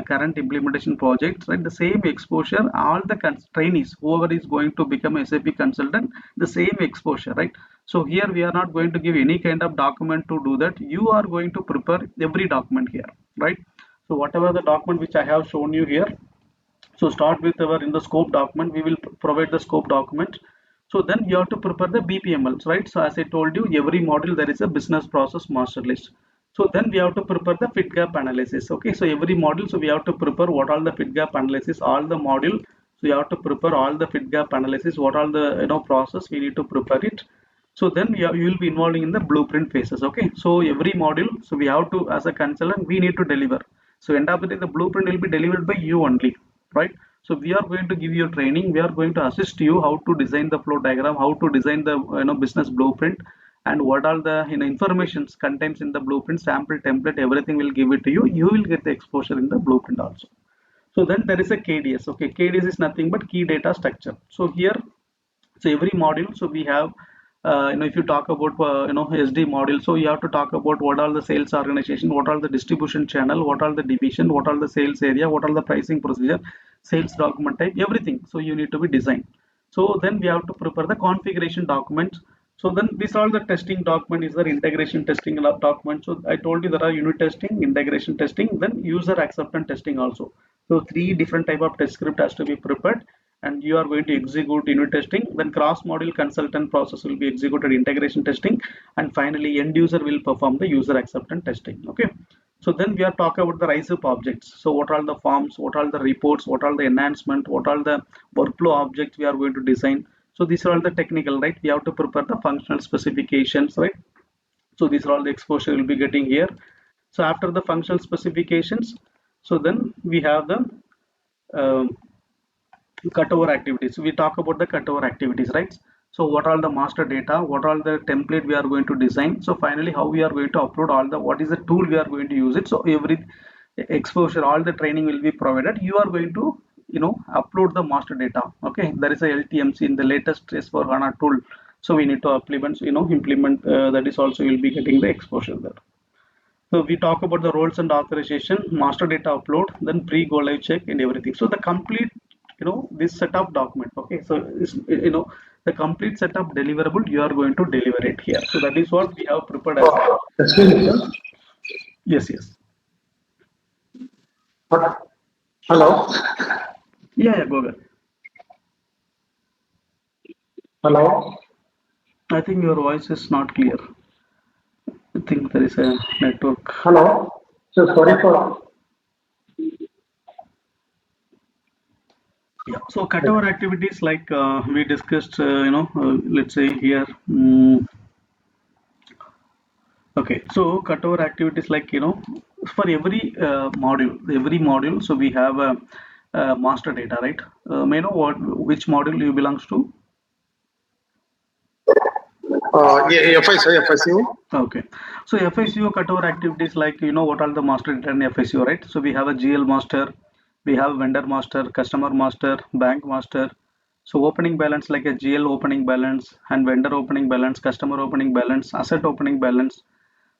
current implementation projects, right? The same exposure, all the trainees, whoever is going to become a SAP consultant, the same exposure, right? So here we are not going to give any kind of document to do that. You are going to prepare every document here, right? So whatever the document which I have shown you here, So start with our in the scope document, we will provide the scope document. So then you have to prepare the BPMLs, right? So as I told you, every module there is a business process master list. So then we have to prepare the fit gap analysis. Okay, so every module, so we have to prepare what all the fit gap analysis, all the module. So you have to prepare all the fit gap analysis, what all the process we need to prepare it. So then you will be involving in the blueprint phases. Okay, so every module, so we have to, as a consultant, we need to deliver. So end of the day, the blueprint will be delivered by you only, right? So we are going to give you training, we are going to assist you how to design the flow diagram, how to design the business blueprint, and what all the informations contains in the blueprint, sample template, everything will give it to you. You will get the exposure in the blueprint also. So then there is a KDS. Okay, KDS is nothing but key data structure. So here, so every module, so we have if you talk about SD module, so you have to talk about what are the sales organization, what are the distribution channel, what are the division, what are the sales area, what are the pricing procedure, sales document type, everything. So you need to be designed. So then we have to prepare the configuration documents. So then these are the testing document, is there integration testing document. So I told you there are unit testing, integration testing, then user acceptance testing also. So three different type of test script has to be prepared, and you are going to execute unit testing. Then cross module consultant process will be executed integration testing, and finally end user will perform the user acceptance testing. Okay, so then we are talking about the rise up objects. So what are the forms, what are the reports, what are the enhancement, what are the workflow objects we are going to design. So these are all the technical, right? We have to prepare the functional specifications, right? So these are all the exposure we'll be getting here. So after the functional specifications, so then we have the um, cutover activities. So we talk about the cutover activities, right? So what are the master data, what are the template we are going to design. So finally how we are going to upload all the, what is the tool we are going to use it. So every exposure, all the training will be provided. You are going to upload the master data. Okay, there is a LTMC in the latest S for HANA tool, so we need to implement, implement that is also will be getting the exposure there. So we talk about the roles and authorization, master data upload, then pre-go live check and everything. So the complete, this setup document. Okay, so the complete setup deliverable you are going to deliver it here. So that is what we have prepared as. Excuse me, sir. Yes, yes. Hello. Yeah, yeah, go ahead. Hello. I think your voice is not clear. I think there is a network. Hello. So sorry for. Yeah. So cutover activities like we discussed, let's say here. Okay, so cutover activities like for every module, so we have a master data, right? May I know which module you belongs to? Yeah, FICO. Okay, so FICO cutover activities like what are the master data in FICO, right? So we have a GL master, we have vendor master, customer master, bank master. So opening balance like a GL opening balance and vendor opening balance, customer opening balance, asset opening balance.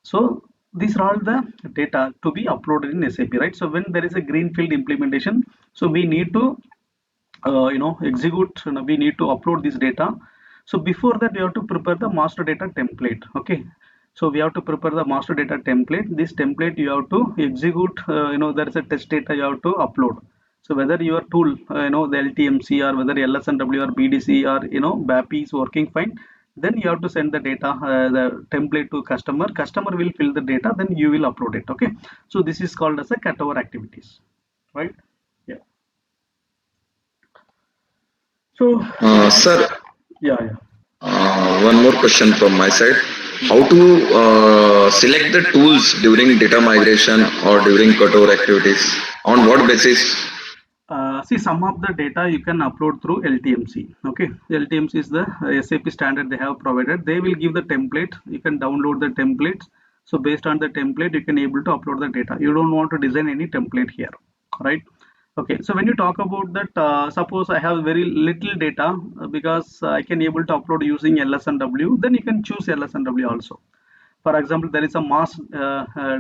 So these are all the data to be uploaded in SAP, right? So when there is a greenfield implementation, so we need to execute, we need to upload this data. So before that we have to prepare the master data template. Okay, so we have to prepare the master data template. This template you have to execute, there is a test data you have to upload. So whether your tool, the LTMC or whether LSNW or BDC or BAPI is working fine, then you have to send the data, the template to customer. Customer will fill the data, then you will upload it. Okay, so this is called as a cutover activities, right? Yeah. So Sir, yeah, yeah. one more question from my side. How to select the tools during data migration or during cutover activities? On what basis? See, some of the data you can upload through LTMC. Okay, LTMC is the SAP standard they have provided. They will give the template. You can download the templates. So based on the template, you can able to upload the data. You don't want to design any template here, right? Okay, so when you talk about that, suppose I have very little data because I can able to upload using LSNW, then you can choose LSNW also. For example, there is a mass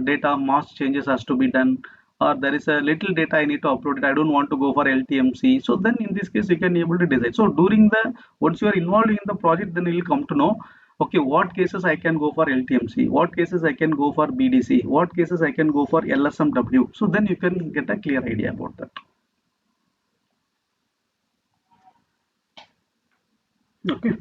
data, mass changes has to be done, or there is a little data I need to upload it, I don't want to go for LTMC. So then in this case you can able to decide. So during the, once you are involved in the project, then you will come to know, okay, what cases I can go for LTMC, what cases I can go for BDC, what cases I can go for LSMW. So then you can get a clear idea about that. Okay.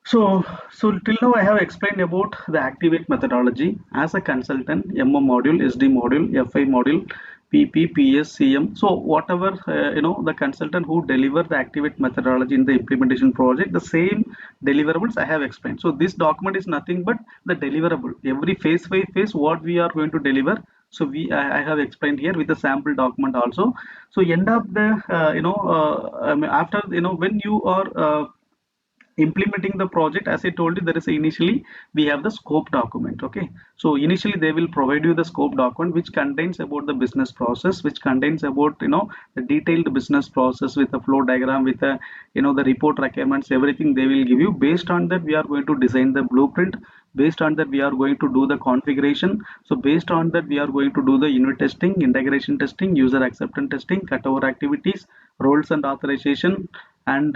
So till now I have explained about the activate methodology as a consultant, MO module, SD module, FI module, PP, PS, CM. So whatever the consultant who deliver the activate methodology in the implementation project, the same deliverables I have explained. So this document is nothing but the deliverable. Every phase by phase, what we are going to deliver. So I have explained here with the sample document also. So end up the after when you are implementing the project, as I told you, there is initially we have the scope document. Okay, so initially they will provide you the scope document which contains about the business process, which contains about the detailed business process with a flow diagram, with a the report requirements, everything they will give you. Based on that we are going to design the blueprint. Based on that we are going to do the configuration. So based on that we are going to do the unit testing, integration testing, user acceptance testing, cutover activities, roles and authorization, and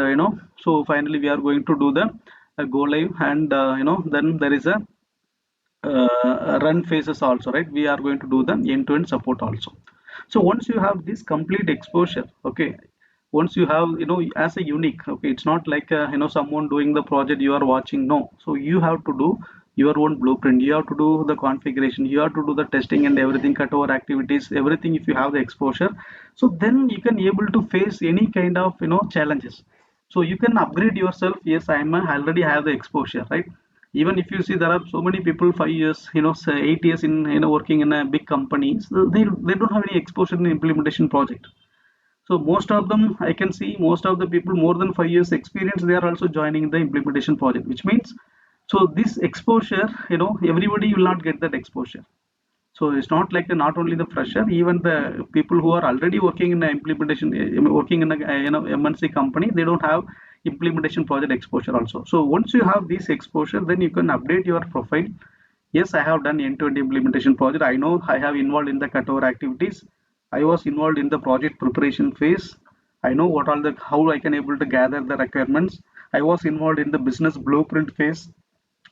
so finally we are going to do the go live, and then there is a run phases also, right? We are going to do the end-to-end support also. So once you have this complete exposure, okay, once you have as a unique, okay, it's not like someone doing the project you are watching. No, so you have to do your own blueprint, you have to do the configuration, you have to do the testing and everything, cut over activities, everything. If you have the exposure, so then you can able to face any kind of challenges. So you can upgrade yourself. Yes, already have the exposure, right? Even if you see, there are so many people 5 years, say 8 years in working in a big company, so they don't have any exposure in implementation project. So most of them, I can see most of the people more than 5 years experience, they are also joining the implementation project, which means, so this exposure, everybody will not get that exposure. So it's not like not only the fresher, even the people who are already working in the implementation, working in a MNC company, they don't have implementation project exposure also. So once you have this exposure, then you can update your profile. Yes, I have done end-to-end implementation project. I know I have involved in the cutover activities. I was involved in the project preparation phase. I know what all the how I can able to gather the requirements. I was involved in the business blueprint phase.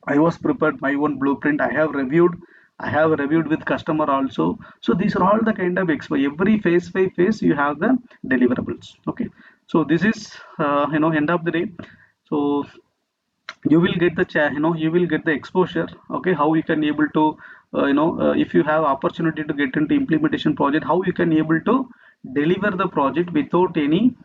I was prepared my own blueprint. I have reviewed. I have reviewed with customer also. So these are all the kind of expo. Every phase by phase you have the deliverables. Okay. So this is end of the day. So you will get the you will get the exposure. Okay, how you can able to if you have opportunity to get into implementation project, how you can able to deliver the project without any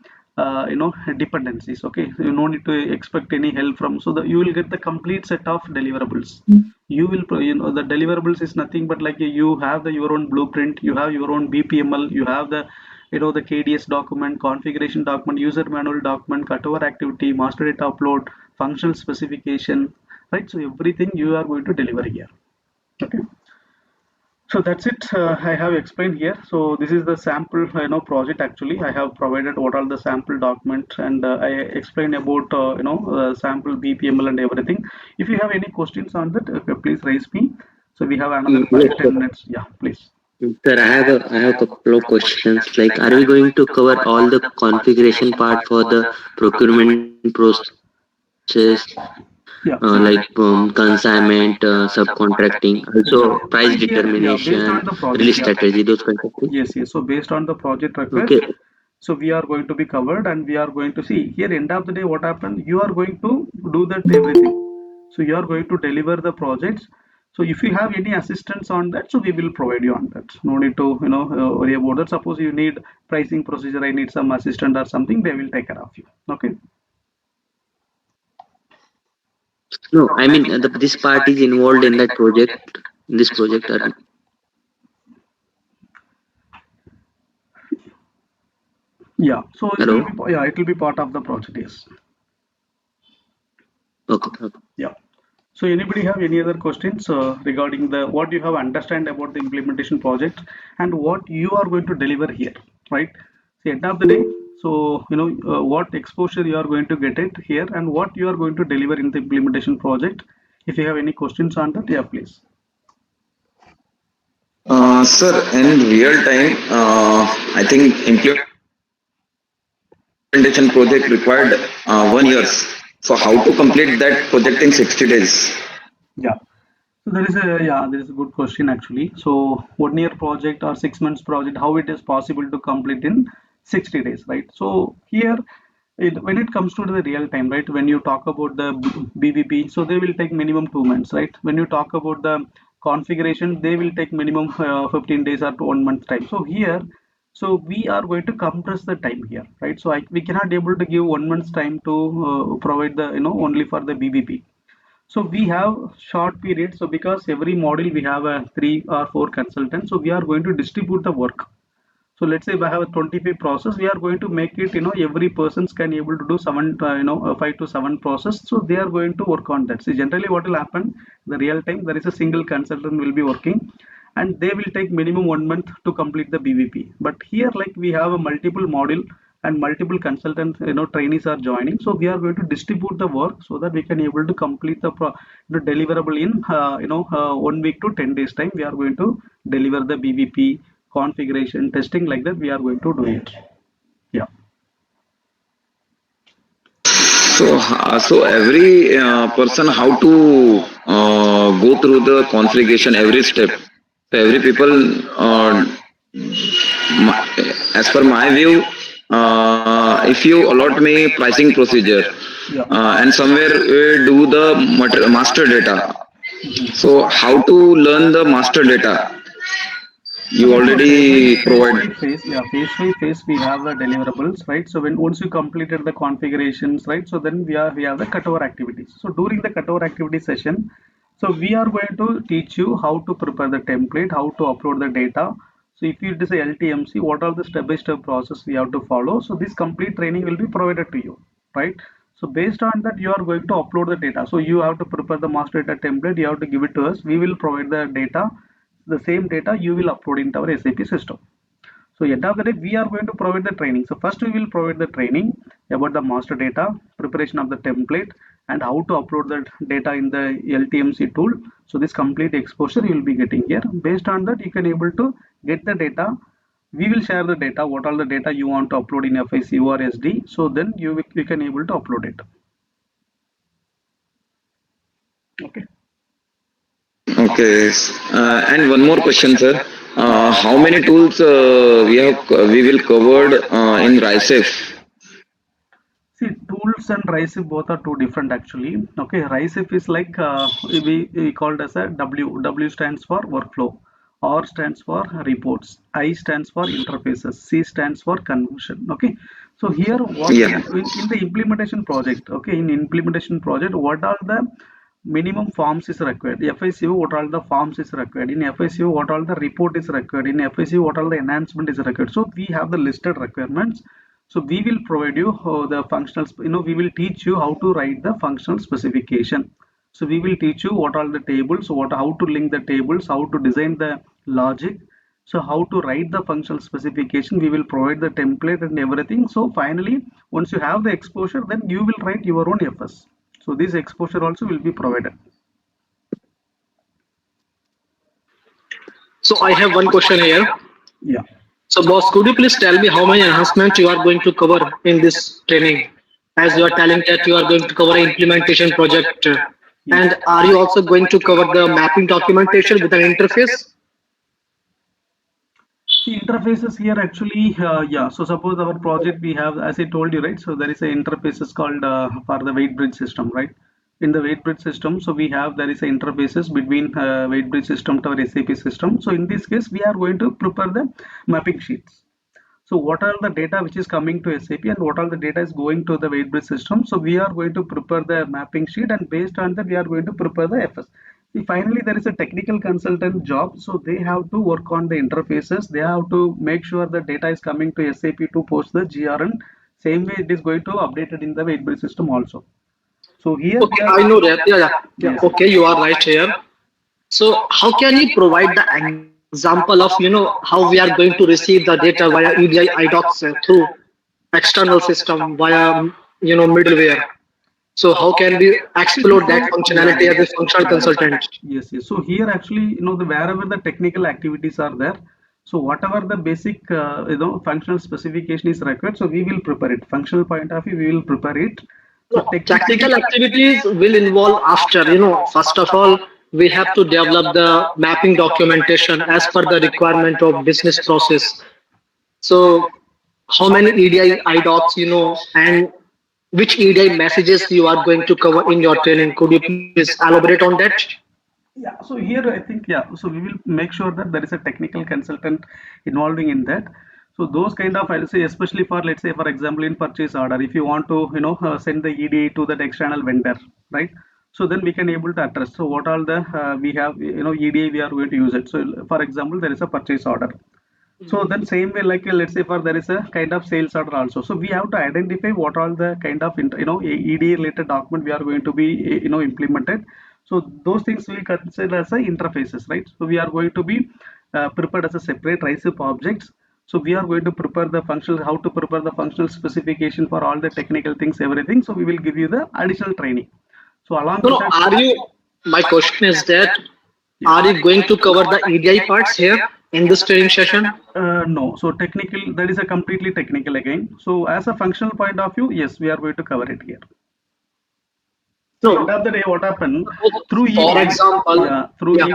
dependencies. Okay, you no need to expect any help from, so that you will get the complete set of deliverables. You will the deliverables is nothing but like you have the your own blueprint, you have your own BPML, you have the the KDS document, configuration document, user manual document, cutover activity, master data upload, functional specification, right? So everything you are going to deliver here. Okay. So that's it. I have explained here. So this is the sample project. Actually, I have provided what are the sample document, and I explained about sample BPML and everything. If you have any questions on that, please raise me. So we have another Yes, five sir. ten minutes. Yeah, please. Sir, I have a couple of questions. Like, are we going to cover all the configuration part for the procurement process, Yeah. like consignment, subcontracting, also price Here, yeah, based determination, on the release project, yeah. strategy, those kinds of things? Yes, yes. So based on the project request, Okay. so we are going to be covered, and we are going to see here end of the day what happened. You are going to do that everything. So you are going to deliver the projects. So if you have any assistance on that, so we will provide you on that. No need to worry about that. Suppose you need pricing procedure, I need some assistant or something, they will take care of you. Okay. No, I mean, this part is involved in that project, in this project. Or, Yeah. So it will hello? be, yeah, it will be part of the project. Yes. Okay. Okay. Yeah. So anybody have any other questions regarding the what you have understand about the implementation project and what you are going to deliver here, right? See, end of the day, so what exposure you are going to get it here and what you are going to deliver in the implementation project. If you have any questions on that, yeah, please. Sir, in real time, I think implementation project required 1 years. So how to complete that project in 60 days? Yeah. So there is a good question actually. So 1 year project or 6 months project, how it is possible to complete in 60 days, right? So here when it comes to the real time, right? When you talk about the BBP, so they will take minimum 2 months, right? When you talk about the configuration, they will take minimum 15 days or 1 month time. So here, so we are going to compress the time here, right? So we cannot able to give 1 month's time to provide the only for the BBP. So we have short periods. So because every module we have a 3 or 4 consultants, so we are going to distribute the work. So let's say if I have a 25 process, we are going to make it, every persons can able to do 5 to 7 process. So they are going to work on that. So generally what will happen, the real time, there is a single consultant will be working and they will take minimum 1 month to complete the BVP. But here, like we have a multiple module and multiple consultants, trainees are joining. So we are going to distribute the work so that we can able to complete the deliverable in, 1 week to 10 days time. We are going to deliver the BVP configuration testing like that. We are going to do it. Yeah. So every person how to go through the configuration every step. So every people, my, as per my view, if you allot me pricing procedure Yeah. and somewhere we do the master data. So how to learn the master data? So You like already phase provide. by phase, yeah, phase by phase we have the deliverables, right? So when once you completed the configurations, right? So then we have the cutover activities. So during the cutover activity session, so we are going to teach you how to prepare the template, how to upload the data. So if it is a LTMC, what are the step-by-step process we have to follow? So this complete training will be provided to you, right? So based on that, you are going to upload the data. So you have to prepare the master data template. You have to give it to us. We will provide the data. The same data you will upload into our SAP system. So at the end of the day, we are going to provide the training. So first we will provide the training about the master data, preparation of the template, and how to upload the data in the LTMC tool. So this complete exposure you will be getting here. Based on that, you can able to get the data. We will share the data, what all the data you want to upload in FICO or SD. So then you can able to upload it. Okay. Okay. And one more question, sir. How many tools we will covered in RICEF? See, tools and RICEF both are two different actually. Okay, RICEF is like we called as a W. W stands for workflow, R stands for reports, I stands for interfaces, C stands for conversion. Okay, so here what Yeah. in the implementation project, okay, in implementation project, what are the minimum forms is required? FICO, what all the forms is required? In FICO, what all the report is required? In FICO, what all the enhancement is required? So we have the listed requirements. So we will provide you the functional, we will teach you how to write the functional specification. So we will teach you what are the tables, how to link the tables, how to design the logic. So how to write the functional specification, we will provide the template and everything. So finally, once you have the exposure, then you will write your own FS. So this exposure also will be provided. So I have one question here. Yeah. So boss, could you please tell me how many enhancements you are going to cover in this training? As you are telling that you are going to cover an implementation project, Yes. and are you also going to cover the mapping documentation with an interface? See, interfaces here actually, yeah. So suppose our project we have, as I told you, right? So there is a interfaces called for the weight bridge system, right? In the weight bridge system, so we have there is a interfaces between weight bridge system to our SAP system. So in this case, we are going to prepare the mapping sheets. So what are the data which is coming to SAP and what are the data is going to the weight bridge system? So we are going to prepare the mapping sheet and based on that we are going to prepare the FS. See, finally, there is a technical consultant job. So they have to work on the interfaces. They have to make sure the data is coming to SAP to post the GRN. Same way it is going to update it in the weight bridge system also. So here we Okay, are. I know that. Yeah, yeah, yeah. Yes. Okay, you are right here. So how can you provide the example of how we are going to receive the data via EDI IDOCS through external system via middleware? So how can we See, explore this that is yeah. functionality as a functional consultant? Yes, yes. So here actually, wherever the technical activities are there, so whatever the basic, functional specification is required, so we will prepare it. Functional point of view, we will prepare it. So No, technically, technical activities will involve after, first of all, we have to develop the mapping documentation as per the requirement of business process. So how many EDI IDOCs, and which EDI messages you are going to cover in your training. Could you please elaborate on that? Yeah, so here I think, yeah, so we will make sure that there is a technical consultant involving in that. So those kind of, I'll say, especially for, let's say, for example, in purchase order, if you want to, send the EDA to that external vendor, right? So then we can able to address. So what all the we have, EDA we are going to use it. So for example, there is a purchase order. So then same way, like let's say for there is a kind of sales order also. So we have to identify what all the kind of EDA related document we are going to be implemented. So those things we consider as a interfaces, right? So we are going to be prepared as a separate RISE objects. So we are going to prepare the functional, how to prepare the functional specification for all the technical things, everything. So we will give you the additional training. So along No, with no, that, are you, my question is that, yeah. are you going to cover the EDI parts here in this training session? No, so technical, that is a completely technical again. So as a functional point of view, yes, we are going to cover it here. See, end No, of the day, what happened through for EDA? example, Yeah,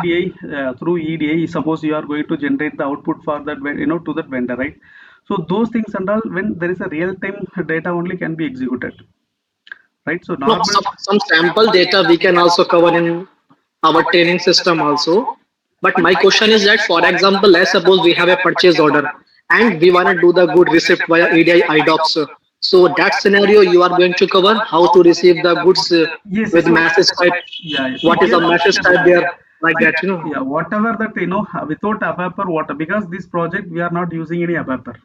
yeah. through EDA, suppose you are going to generate the output for that, to that vendor, right? So those things and all, when there is a real-time data only can be executed, right? So No, normal, some sample data we can also cover in our training system also. But my question is that, for example, let's suppose we have a purchase order and we want to do the good receipt via EDI IDOCS. So that scenario you are going to cover how to receive the goods yes, yes. with So message type. yeah, see What is here, the message type yeah. there? Like See, that, you know. yeah, whatever that without ABAPer, what, because this project we are not using any ABAPer.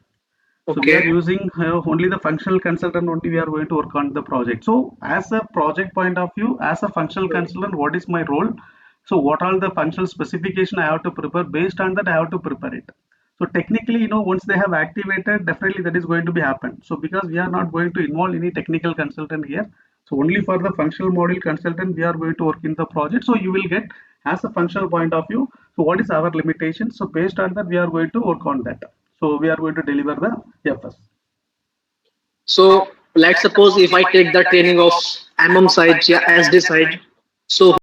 So we are Okay. using only the functional consultant only we are going to work on the project. So as a project point of view, as a functional consultant, what is my role? So what are the functional specification I have to prepare? Based on that, I have to prepare it. So technically, once they have activated, definitely that is going to be happen. So because we are not going to involve any technical consultant here, so only for the functional module consultant, we are going to work in the project. So you will get as a functional point of view. So what is our limitation? So based on that, we are going to work on that. So we are going to deliver the FS. So let's suppose if I take the training of MM side, yeah, SD side. So